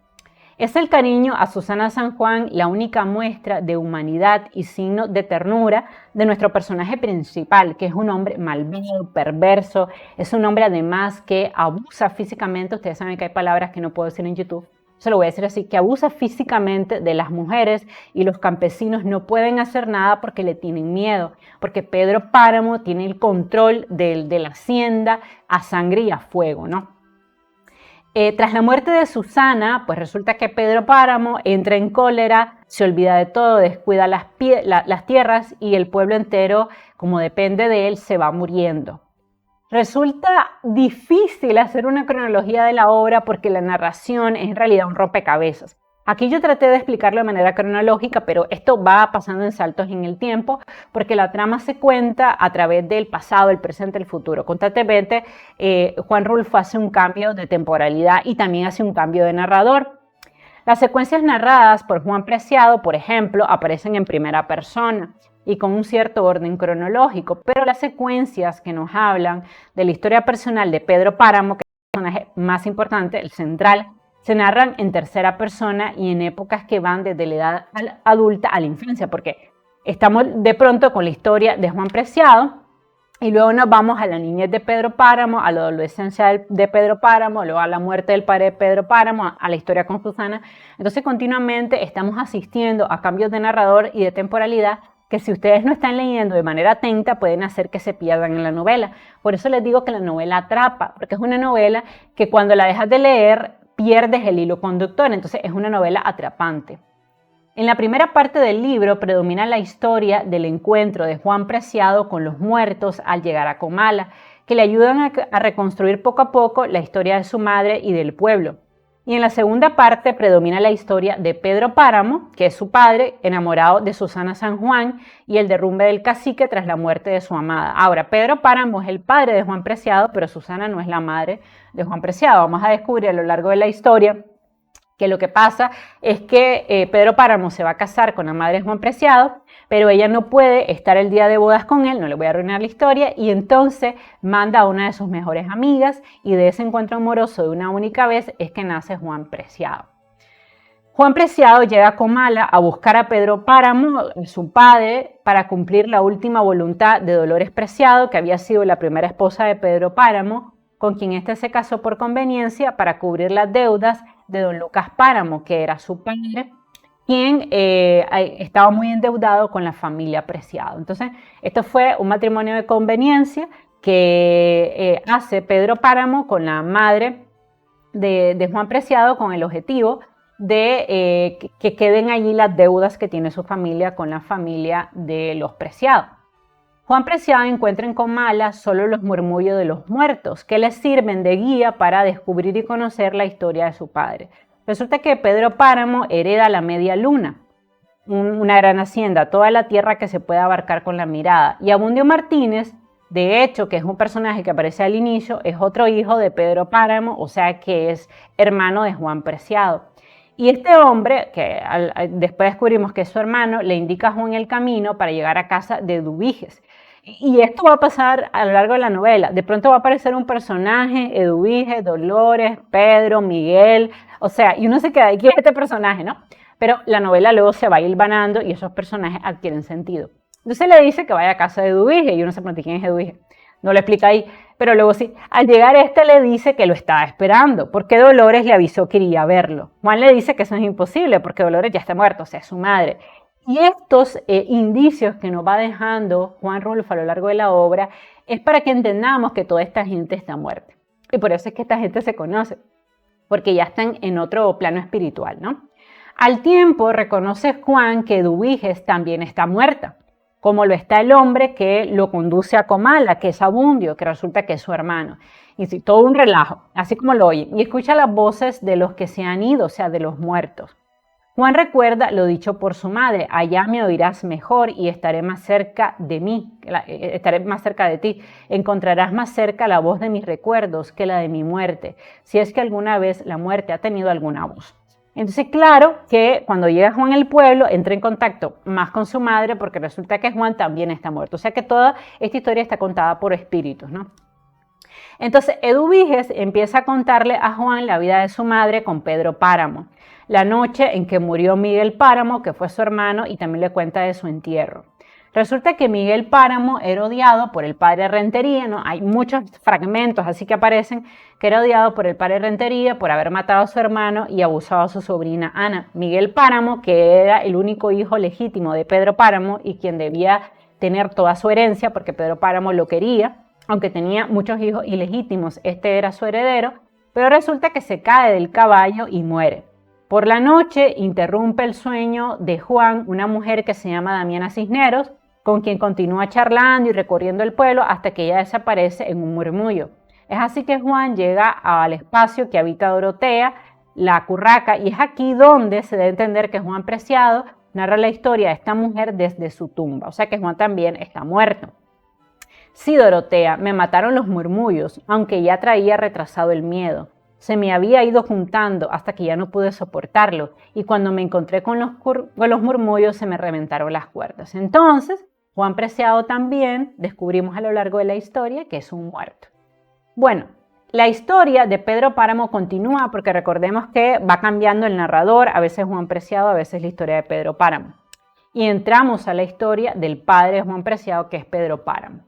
Es el cariño a Susana San Juan la única muestra de humanidad y signo de ternura de nuestro personaje principal, que es un hombre malvado, perverso, es un hombre además que abusa físicamente. Ustedes saben que hay palabras que no puedo decir en YouTube, se lo voy a decir así, que abusa físicamente de las mujeres, y los campesinos no pueden hacer nada porque le tienen miedo, porque Pedro Páramo tiene el control de la hacienda a sangre y a fuego, ¿no? Tras la muerte de Susana, pues resulta que Pedro Páramo entra en cólera, se olvida de todo, descuida las tierras, y el pueblo entero, como depende de él, se va muriendo. Resulta difícil hacer una cronología de la obra porque la narración es en realidad un rompecabezas. Aquí yo traté de explicarlo de manera cronológica, pero esto va pasando en saltos en el tiempo porque la trama se cuenta a través del pasado, el presente, el futuro. Constantemente Juan Rulfo hace un cambio de temporalidad y también hace un cambio de narrador. Las secuencias narradas por Juan Preciado, por ejemplo, aparecen en primera persona y con un cierto orden cronológico, pero las secuencias que nos hablan de la historia personal de Pedro Páramo, que es el personaje más importante, el central, se narran en tercera persona y en épocas que van desde la edad adulta a la infancia, porque estamos de pronto con la historia de Juan Preciado y luego nos vamos a la niñez de Pedro Páramo, a la adolescencia de Pedro Páramo, luego a la muerte del padre de Pedro Páramo, a la historia con Susana. Entonces continuamente estamos asistiendo a cambios de narrador y de temporalidad que, si ustedes no están leyendo de manera atenta, pueden hacer que se pierdan en la novela. Por eso les digo que la novela atrapa, porque es una novela que cuando la dejas de leer pierdes el hilo conductor, entonces es una novela atrapante. En la primera parte del libro predomina la historia del encuentro de Juan Preciado con los muertos al llegar a Comala, que le ayudan a reconstruir poco a poco la historia de su madre y del pueblo. Y en la segunda parte predomina la historia de Pedro Páramo, que es su padre, enamorado de Susana San Juan, y el derrumbe del cacique tras la muerte de su amada. Ahora, Pedro Páramo es el padre de Juan Preciado, pero Susana no es la madre de Juan Preciado. Vamos a descubrir a lo largo de la historia que lo que pasa es que Pedro Páramo se va a casar con la madre de Juan Preciado, pero ella no puede estar el día de bodas con él, no le voy a arruinar la historia, y entonces manda a una de sus mejores amigas, y de ese encuentro amoroso de una única vez es que nace Juan Preciado. Juan Preciado llega a Comala a buscar a Pedro Páramo, su padre, para cumplir la última voluntad de Dolores Preciado, que había sido la primera esposa de Pedro Páramo, con quien éste se casó por conveniencia para cubrir las deudas de don Lucas Páramo, que era su padre, quien estaba muy endeudado con la familia Preciado. Entonces, esto fue un matrimonio de conveniencia que hace Pedro Páramo con la madre de Juan Preciado, con el objetivo de que queden allí las deudas que tiene su familia con la familia de los Preciado. Juan Preciado encuentra en Comala solo los murmullos de los muertos, que le sirven de guía para descubrir y conocer la historia de su padre. Resulta que Pedro Páramo hereda la Media Luna, una gran hacienda, toda la tierra que se puede abarcar con la mirada. Y Abundio Martínez, de hecho, que es un personaje que aparece al inicio, es otro hijo de Pedro Páramo, o sea que es hermano de Juan Preciado. Y este hombre, que después descubrimos que es su hermano, le indica a Juan el camino para llegar a casa de Eduviges. Y esto va a pasar a lo largo de la novela. De pronto va a aparecer un personaje, Eduviges, Dolores, Pedro, Miguel, o sea, y uno se queda, ¿quién es este personaje, no? Pero la novela luego se va hilvanando y esos personajes adquieren sentido. Entonces le dice que vaya a casa de Eduviges y uno se pregunta, ¿quién es Eduviges? No lo explica ahí, pero luego sí. Al llegar le dice que lo estaba esperando, porque Dolores le avisó que iría a verlo. Juan le dice que eso es imposible, porque Dolores ya está muerta, o sea, es su madre. Y estos indicios que nos va dejando Juan Rulfo a lo largo de la obra es para que entendamos que toda esta gente está muerta. Y por eso es que esta gente se conoce, porque ya están en otro plano espiritual, ¿no? Al tiempo reconoce Juan que Eduviges también está muerta, como lo está el hombre que lo conduce a Comala, que es Abundio, que resulta que es su hermano. Y sí, todo un relajo, así como lo oyen. Y escucha las voces de los que se han ido, o sea, de los muertos. Juan recuerda lo dicho por su madre, allá me oirás mejor y estaré más cerca de mí, estaré más cerca de ti. Encontrarás más cerca la voz de mis recuerdos que la de mi muerte, si es que alguna vez la muerte ha tenido alguna voz. Entonces, claro que cuando llega Juan al pueblo, entra en contacto más con su madre porque resulta que Juan también está muerto. O sea que toda esta historia está contada por espíritus, ¿no? Entonces Eduviges empieza a contarle a Juan la vida de su madre con Pedro Páramo, la noche en que murió Miguel Páramo, que fue su hermano, y también le cuenta de su entierro. Resulta que Miguel Páramo era odiado por el padre Rentería, ¿no? Hay muchos fragmentos así que aparecen que era odiado por el padre Rentería por haber matado a su hermano y abusado a su sobrina Ana. Miguel Páramo, que era el único hijo legítimo de Pedro Páramo y quien debía tener toda su herencia porque Pedro Páramo lo quería, aunque tenía muchos hijos ilegítimos, este era su heredero, pero resulta que se cae del caballo y muere. Por la noche interrumpe el sueño de Juan una mujer que se llama Damiana Cisneros, con quien continúa charlando y recorriendo el pueblo hasta que ella desaparece en un murmullo. Es así que Juan llega al espacio que habita Dorotea, la curraca, y es aquí donde se debe entender que Juan Preciado narra la historia de esta mujer desde su tumba, o sea que Juan también está muerto. Sí, Dorotea, me mataron los murmullos, aunque ya traía retrasado el miedo. Se me había ido juntando hasta que ya no pude soportarlo, y cuando me encontré con los murmullos se me reventaron las cuerdas. Entonces, Juan Preciado también descubrimos a lo largo de la historia que es un muerto. Bueno, la historia de Pedro Páramo continúa porque recordemos que va cambiando el narrador, a veces Juan Preciado, a veces la historia de Pedro Páramo. Y entramos a la historia del padre de Juan Preciado, que es Pedro Páramo.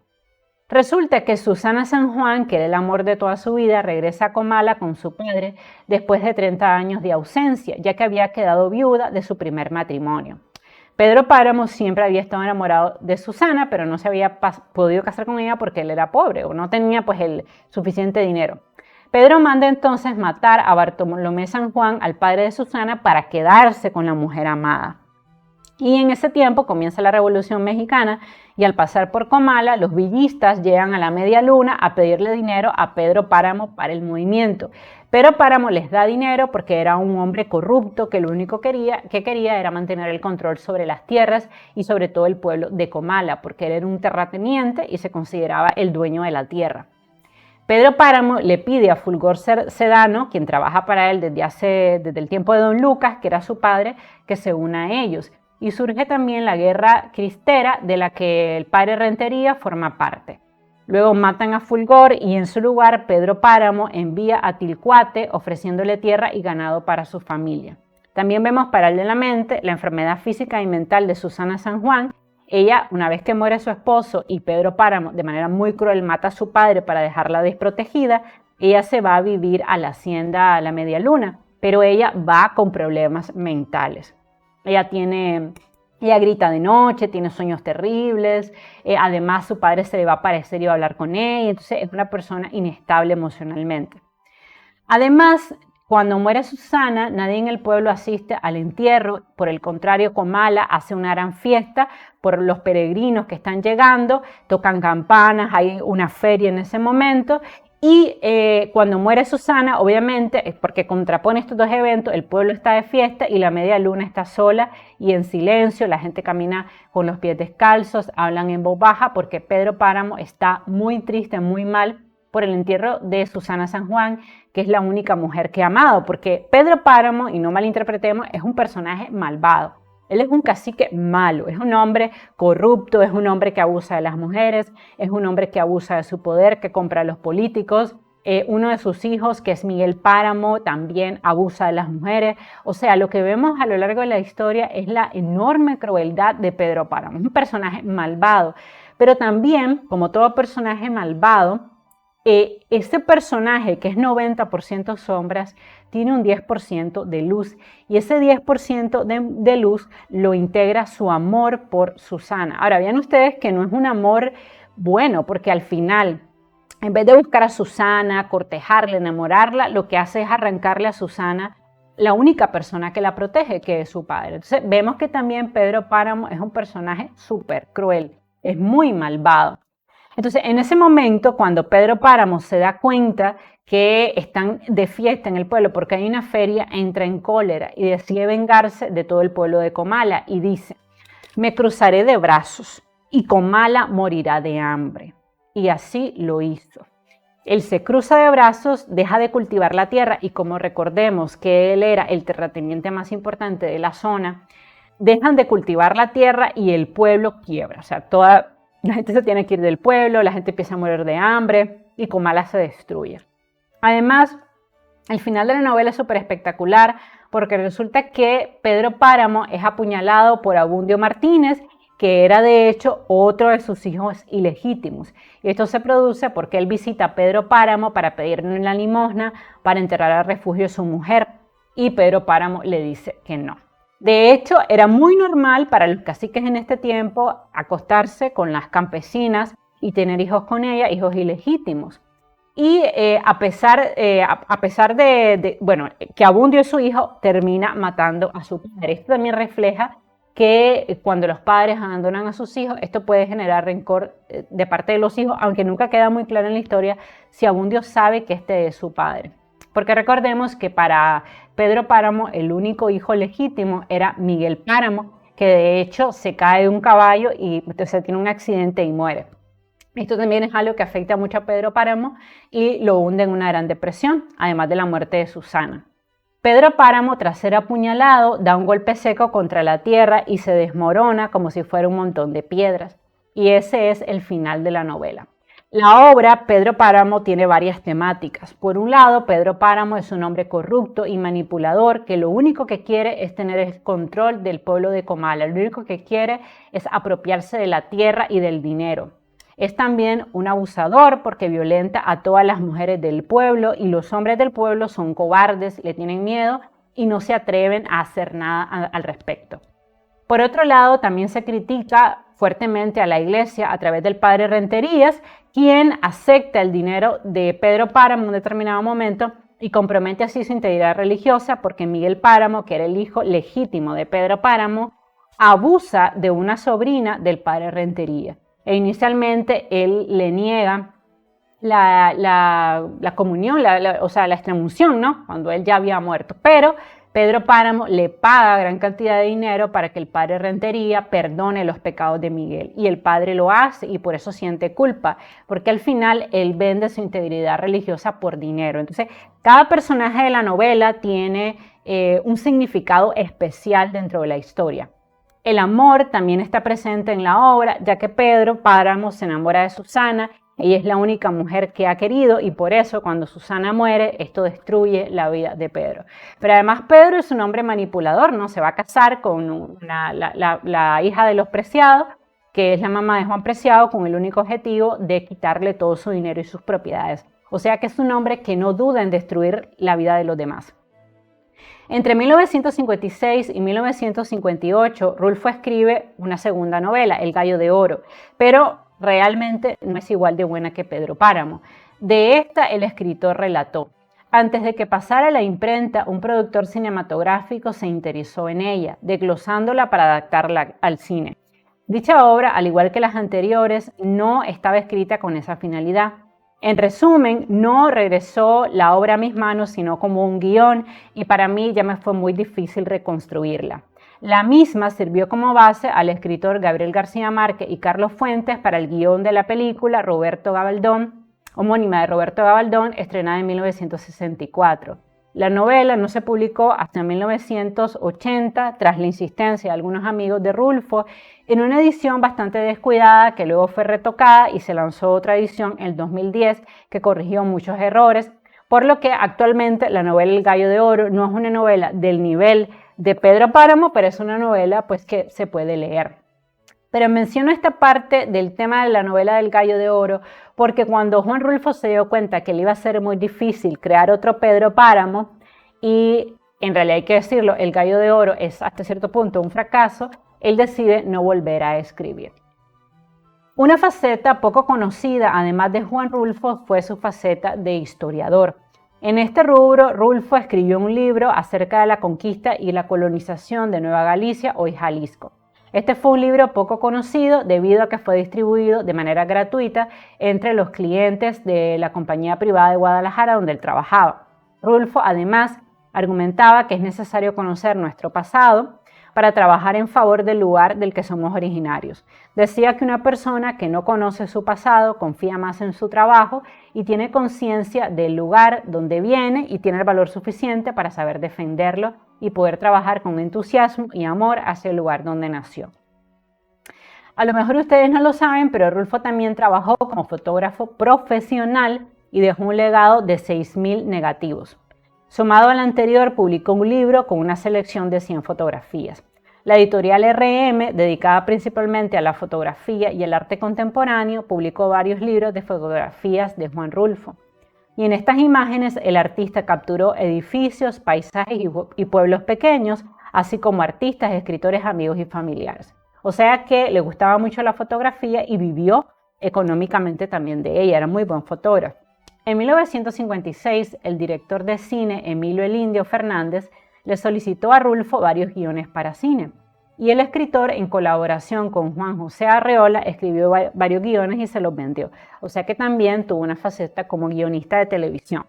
Resulta que Susana San Juan, que era el amor de toda su vida, regresa a Comala con su padre después de 30 años de ausencia, ya que había quedado viuda de su primer matrimonio. Pedro Páramo siempre había estado enamorado de Susana, pero no se había podido casar con ella porque él era pobre o no tenía pues el suficiente dinero. Pedro manda entonces matar a Bartolomé San Juan, al padre de Susana, para quedarse con la mujer amada. Y en ese tiempo comienza la Revolución Mexicana y al pasar por Comala, los villistas llegan a la Media Luna a pedirle dinero a Pedro Páramo para el movimiento. Pero Páramo les da dinero porque era un hombre corrupto que lo único que quería era mantener el control sobre las tierras y sobre todo el pueblo de Comala, porque él era un terrateniente y se consideraba el dueño de la tierra. Pedro Páramo le pide a Fulgor Sedano, quien trabaja para él desde el tiempo de Don Lucas, que era su padre, que se una a ellos. Y surge también la guerra cristera de la que el padre Rentería forma parte. Luego matan a Fulgor y en su lugar Pedro Páramo envía a Tilcuate ofreciéndole tierra y ganado para su familia. También vemos paralelamente la enfermedad física y mental de Susana San Juan. Ella, una vez que muere su esposo y Pedro Páramo de manera muy cruel mata a su padre para dejarla desprotegida, ella se va a vivir a la hacienda a la Media Luna, pero ella va con problemas mentales. Ella grita de noche, tiene sueños terribles, además su padre se le va a aparecer y va a hablar con ella, entonces es una persona inestable emocionalmente. Además, cuando muere Susana, nadie en el pueblo asiste al entierro, por el contrario, Comala hace una gran fiesta por los peregrinos que están llegando, tocan campanas, hay una feria en ese momento. Y cuando muere Susana, obviamente, porque contrapone estos dos eventos, el pueblo está de fiesta y la Media Luna está sola y en silencio, la gente camina con los pies descalzos, hablan en voz baja porque Pedro Páramo está muy triste, muy mal por el entierro de Susana San Juan, que es la única mujer que ha amado, porque Pedro Páramo, y no malinterpretemos, es un personaje malvado. Él es un cacique malo, es un hombre corrupto, es un hombre que abusa de las mujeres, es un hombre que abusa de su poder, que compra a los políticos. Uno de sus hijos, que es Miguel Páramo, también abusa de las mujeres. O sea, lo que vemos a lo largo de la historia es la enorme crueldad de Pedro Páramo. Es un personaje malvado, pero también, como todo personaje malvado, este personaje que es 90% sombras tiene un 10% de luz y ese 10% de luz lo integra su amor por Susana. Ahora, vean ustedes que no es un amor bueno porque al final, en vez de buscar a Susana, cortejarla, enamorarla, lo que hace es arrancarle a Susana la única persona que la protege, que es su padre. Entonces vemos que también Pedro Páramo es un personaje súper cruel, es muy malvado. Entonces, en ese momento, cuando Pedro Páramo se da cuenta que están de fiesta en el pueblo porque hay una feria, entra en cólera y decide vengarse de todo el pueblo de Comala y dice: me cruzaré de brazos y Comala morirá de hambre. Y así lo hizo. Él se cruza de brazos, deja de cultivar la tierra y como recordemos que él era el terrateniente más importante de la zona, dejan de cultivar la tierra y el pueblo quiebra. O sea, la gente se tiene que ir del pueblo, la gente empieza a morir de hambre. y Comala se destruye. Además, el final de la novela es súper espectacular porque resulta que Pedro Páramo es apuñalado por Abundio Martínez, que era de hecho otro de sus hijos ilegítimos. Y esto se produce porque él visita a Pedro Páramo para pedirle la limosna para enterrar al refugio a su mujer, y Pedro Páramo le dice que no. De hecho, era muy normal para los caciques en este tiempo acostarse con las campesinas y tener hijos con ellas, hijos ilegítimos. Y a pesar de que Abundio y su hijo termina matando a su padre. Esto también refleja que cuando los padres abandonan a sus hijos, esto puede generar rencor de parte de los hijos, aunque nunca queda muy claro en la historia si Abundio sabe que este es su padre. Porque recordemos que para Pedro Páramo el único hijo legítimo era Miguel Páramo, que de hecho se cae de un caballo y entonces tiene un accidente y muere. Esto también es algo que afecta mucho a Pedro Páramo y lo hunde en una gran depresión, además de la muerte de Susana. Pedro Páramo, tras ser apuñalado, da un golpe seco contra la tierra y se desmorona como si fuera un montón de piedras. Y ese es el final de la novela. La obra Pedro Páramo tiene varias temáticas. Por un lado, Pedro Páramo es un hombre corrupto y manipulador que lo único que quiere es tener el control del pueblo de Comala. Lo único que quiere es apropiarse de la tierra y del dinero. Es también un abusador porque violenta a todas las mujeres del pueblo y los hombres del pueblo son cobardes, le tienen miedo y no se atreven a hacer nada al respecto. Por otro lado, también se critica fuertemente a la iglesia a través del padre Renterías, quien acepta el dinero de Pedro Páramo en un determinado momento y compromete así su integridad religiosa porque Miguel Páramo, que era el hijo legítimo de Pedro Páramo, abusa de una sobrina del padre Renterías. E inicialmente él le niega la comunión, o sea, la extremunción, ¿no? Cuando él ya había muerto. Pero Pedro Páramo le paga gran cantidad de dinero para que el padre Rentería perdone los pecados de Miguel. Y el padre lo hace y por eso siente culpa, porque al final él vende su integridad religiosa por dinero. Entonces, cada personaje de la novela tiene un significado especial dentro de la historia. El amor también está presente en la obra, ya que Pedro Páramo se enamora de Susana. Ella es la única mujer que ha querido y por eso cuando Susana muere, esto destruye la vida de Pedro. Pero además Pedro es un hombre manipulador, ¿no? Se va a casar con la hija de los Preciados, que es la mamá de Juan Preciado, con el único objetivo de quitarle todo su dinero y sus propiedades. O sea que es un hombre que no duda en destruir la vida de los demás. Entre 1956 y 1958, Rulfo escribe una segunda novela, El Gallo de Oro, pero realmente no es igual de buena que Pedro Páramo. De esta, el escritor relató: antes de que pasara a la imprenta, un productor cinematográfico se interesó en ella, desglosándola para adaptarla al cine. Dicha obra, al igual que las anteriores, no estaba escrita con esa finalidad. En resumen, no regresó la obra a mis manos, sino como un guión, y para mí ya me fue muy difícil reconstruirla. La misma sirvió como base al escritor Gabriel García Márquez y Carlos Fuentes para el guión de la película Roberto Gabaldón, homónima de Roberto Gabaldón, estrenada en 1964. La novela no se publicó hasta 1980, tras la insistencia de algunos amigos de Rulfo, en una edición bastante descuidada que luego fue retocada y se lanzó otra edición en el 2010 que corrigió muchos errores, por lo que actualmente la novela El Gallo de Oro no es una novela del nivel de Pedro Páramo, pero es una novela pues que se puede leer. Pero menciono esta parte del tema de la novela del Gallo de Oro porque cuando Juan Rulfo se dio cuenta que le iba a ser muy difícil crear otro Pedro Páramo, y en realidad hay que decirlo, El Gallo de Oro es hasta cierto punto un fracaso, él decide no volver a escribir. Una faceta poco conocida, además de Juan Rulfo, fue su faceta de historiador. En este rubro, Rulfo escribió un libro acerca de la conquista y la colonización de Nueva Galicia, hoy Jalisco. Este fue un libro poco conocido debido a que fue distribuido de manera gratuita entre los clientes de la compañía privada de Guadalajara donde él trabajaba. Rulfo además argumentaba que es necesario conocer nuestro pasado para trabajar en favor del lugar del que somos originarios. Decía que una persona que no conoce su pasado confía más en su trabajo y tiene conciencia del lugar donde viene y tiene el valor suficiente para saber defenderlo y poder trabajar con entusiasmo y amor hacia el lugar donde nació. A lo mejor ustedes no lo saben, pero Rulfo también trabajó como fotógrafo profesional y dejó un legado de 6.000 negativos. Sumado al anterior, publicó un libro con una selección de 100 fotografías. La editorial RM, dedicada principalmente a la fotografía y el arte contemporáneo, publicó varios libros de fotografías de Juan Rulfo. Y en estas imágenes el artista capturó edificios, paisajes y pueblos pequeños, así como artistas, escritores, amigos y familiares. O sea que le gustaba mucho la fotografía y vivió económicamente también de ella, era muy buen fotógrafo. En 1956, el director de cine Emilio El Indio Fernández le solicitó a Rulfo varios guiones para cine. Y el escritor, en colaboración con Juan José Arreola, escribió varios guiones y se los vendió. O sea que también tuvo una faceta como guionista de televisión.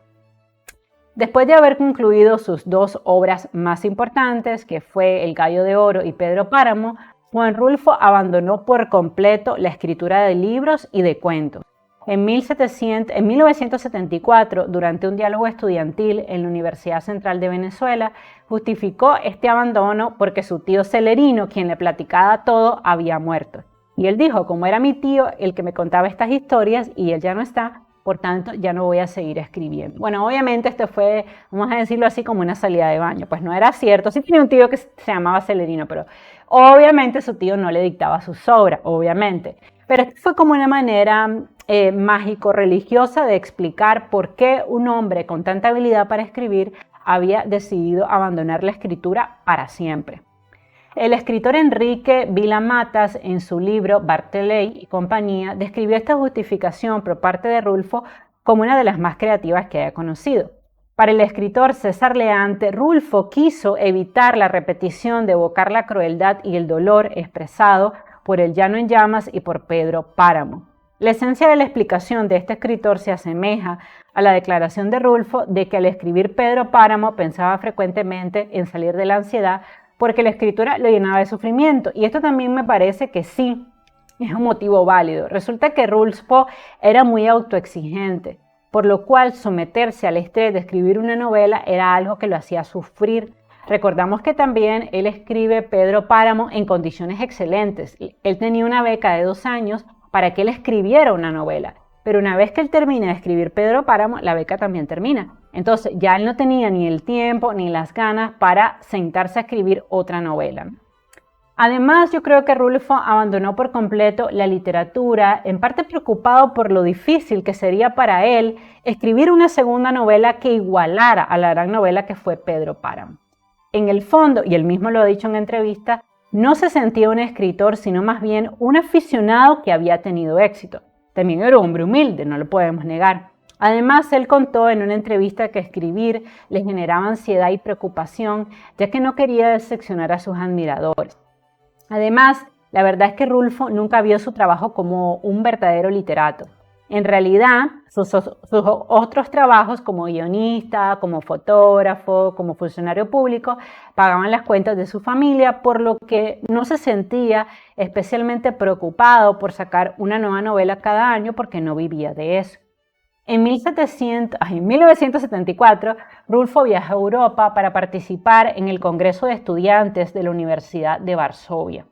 Después de haber concluido sus dos obras más importantes, que fue El Gallo de Oro y Pedro Páramo, Juan Rulfo abandonó por completo la escritura de libros y de cuentos. En 1974, durante un diálogo estudiantil en la Universidad Central de Venezuela, justificó este abandono porque su tío Celerino, quien le platicaba todo, había muerto. Y él dijo, como era mi tío el que me contaba estas historias y él ya no está, por tanto ya no voy a seguir escribiendo. Bueno, obviamente esto fue, vamos a decirlo así, como una salida de baño. Pues no era cierto, sí tenía un tío que se llamaba Celerino, pero obviamente su tío no le dictaba sus obras, obviamente. Pero esto fue como una manera mágico-religiosa de explicar por qué un hombre con tanta habilidad para escribir había decidido abandonar la escritura para siempre. El escritor Enrique Vila Matas, en su libro Bartheley y compañía, describió esta justificación por parte de Rulfo como una de las más creativas que haya conocido. Para el escritor César Leante, Rulfo quiso evitar la repetición de evocar la crueldad y el dolor expresado por El Llano en Llamas y por Pedro Páramo. La esencia de la explicación de este escritor se asemeja a la declaración de Rulfo de que al escribir Pedro Páramo pensaba frecuentemente en salir de la ansiedad porque la escritura lo llenaba de sufrimiento. Y esto también me parece que sí, es un motivo válido. Resulta que Rulfo era muy autoexigente, por lo cual someterse al estrés de escribir una novela era algo que lo hacía sufrir. Recordamos que también él escribe Pedro Páramo en condiciones excelentes. Él tenía una beca de 2 años para que él escribiera una novela. Pero una vez que él termina de escribir Pedro Páramo, la beca también termina. Entonces ya él no tenía ni el tiempo ni las ganas para sentarse a escribir otra novela. Además, yo creo que Rulfo abandonó por completo la literatura, en parte preocupado por lo difícil que sería para él escribir una segunda novela que igualara a la gran novela que fue Pedro Páramo. En el fondo, y él mismo lo ha dicho en entrevista, no se sentía un escritor, sino más bien un aficionado que había tenido éxito. También era un hombre humilde, no lo podemos negar. Además, él contó en una entrevista que escribir le generaba ansiedad y preocupación, ya que no quería decepcionar a sus admiradores. Además, la verdad es que Rulfo nunca vio su trabajo como un verdadero literato. En realidad, sus otros trabajos como guionista, como fotógrafo, como funcionario público, pagaban las cuentas de su familia, por lo que no se sentía especialmente preocupado por sacar una nueva novela cada año porque no vivía de eso. En 1974, Rulfo viajó a Europa para participar en el Congreso de Estudiantes de la Universidad de Varsovia.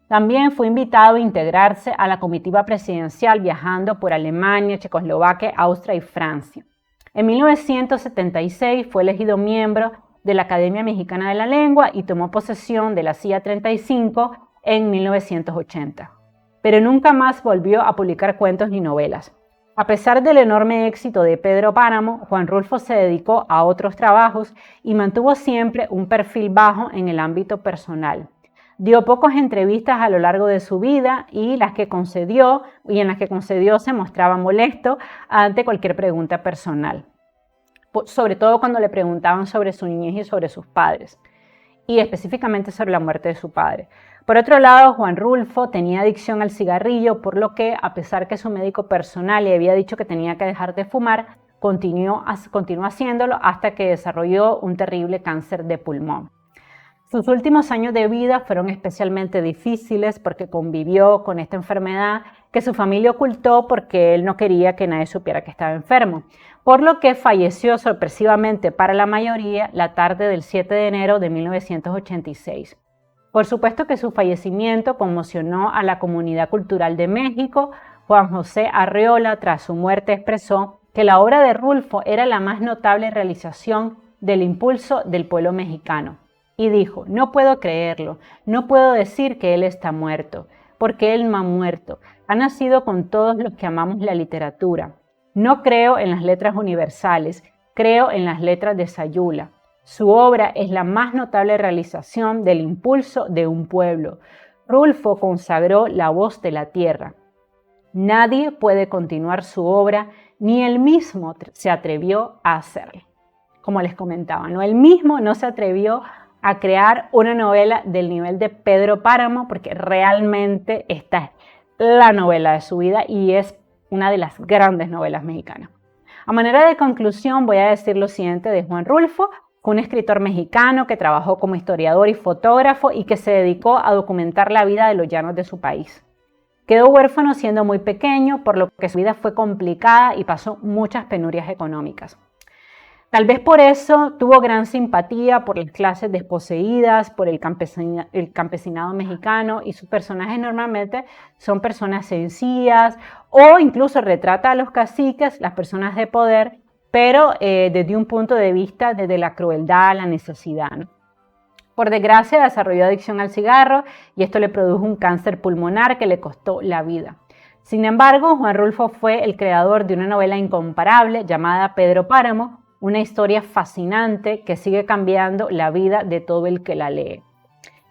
También fue invitado a integrarse a la comitiva presidencial viajando por Alemania, Checoslovaquia, Austria y Francia. En 1976 fue elegido miembro de la Academia Mexicana de la Lengua y tomó posesión de la silla 35 en 1980. Pero nunca más volvió a publicar cuentos ni novelas. A pesar del enorme éxito de Pedro Páramo, Juan Rulfo se dedicó a otros trabajos y mantuvo siempre un perfil bajo en el ámbito personal. Dio pocas entrevistas a lo largo de su vida y en las que concedió se mostraba molesto ante cualquier pregunta personal, sobre todo cuando le preguntaban sobre su niñez y sobre sus padres, y específicamente sobre la muerte de su padre. Por otro lado, Juan Rulfo tenía adicción al cigarrillo, por lo que, a pesar que su médico personal le había dicho que tenía que dejar de fumar, continuó haciéndolo hasta que desarrolló un terrible cáncer de pulmón. Sus últimos años de vida fueron especialmente difíciles porque convivió con esta enfermedad que su familia ocultó porque él no quería que nadie supiera que estaba enfermo, por lo que falleció sorpresivamente para la mayoría la tarde del 7 de enero de 1986. Por supuesto que su fallecimiento conmocionó a la comunidad cultural de México. Juan José Arreola, tras su muerte, expresó que la obra de Rulfo era la más notable realización del impulso del pueblo mexicano. Y dijo: no puedo creerlo, no puedo decir que él está muerto, porque él no ha muerto. Ha nacido con todos los que amamos la literatura. No creo en las letras universales, creo en las letras de Sayula. Su obra es la más notable realización del impulso de un pueblo. Rulfo consagró la voz de la tierra. Nadie puede continuar su obra, ni él mismo se atrevió a hacerlo. Como les comentaba, ¿no? Él mismo no se atrevió a crear una novela del nivel de Pedro Páramo, porque realmente esta es la novela de su vida y es una de las grandes novelas mexicanas. A manera de conclusión, voy a decir lo siguiente de Juan Rulfo. Fue un escritor mexicano que trabajó como historiador y fotógrafo y que se dedicó a documentar la vida de los llanos de su país. Quedó huérfano siendo muy pequeño, por lo que su vida fue complicada y pasó muchas penurias económicas. Tal vez por eso tuvo gran simpatía por las clases desposeídas, por el campesinado mexicano, y sus personajes normalmente son personas sencillas o incluso retrata a los caciques, las personas de poder, pero desde un punto de vista desde la crueldad, la necesidad, ¿no? Por desgracia, desarrolló adicción al cigarro y esto le produjo un cáncer pulmonar que le costó la vida. Sin embargo, Juan Rulfo fue el creador de una novela incomparable llamada Pedro Páramo, una historia fascinante que sigue cambiando la vida de todo el que la lee.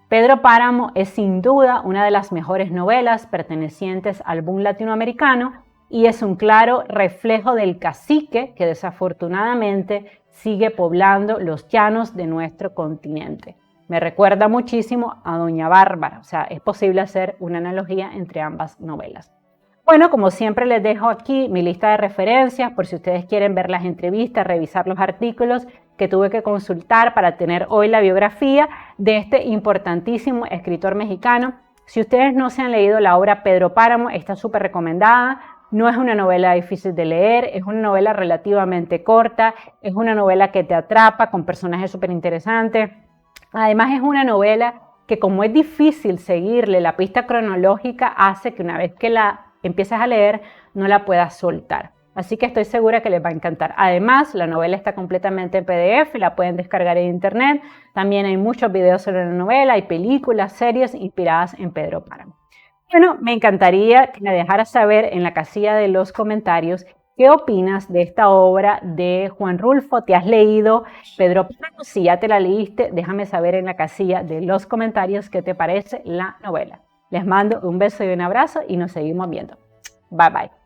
Pedro Páramo es sin duda una de las mejores novelas pertenecientes al boom latinoamericano y es un claro reflejo del cacique que desafortunadamente sigue poblando los llanos de nuestro continente. Me recuerda muchísimo a Doña Bárbara, o sea, es posible hacer una analogía entre ambas novelas. Bueno, como siempre les dejo aquí mi lista de referencias por si ustedes quieren ver las entrevistas, revisar los artículos que tuve que consultar para tener hoy la biografía de este importantísimo escritor mexicano. Si ustedes no se han leído la obra Pedro Páramo, está súper recomendada. No es una novela difícil de leer, es una novela relativamente corta, es una novela que te atrapa con personajes súper interesantes. Además es una novela que, como es difícil seguirle la pista cronológica, hace que una vez que la empieces a leer no la puedas soltar. Así que estoy segura que les va a encantar. Además, la novela está completamente en PDF, la pueden descargar en internet. También hay muchos videos sobre la novela, hay películas, series inspiradas en Pedro Páramo. Bueno, me encantaría que me dejaras saber en la casilla de los comentarios qué opinas de esta obra de Juan Rulfo. ¿Te has leído Pedro Páramo? Si ya te la leíste, déjame saber en la casilla de los comentarios qué te parece la novela. Les mando un beso y un abrazo y nos seguimos viendo. Bye bye.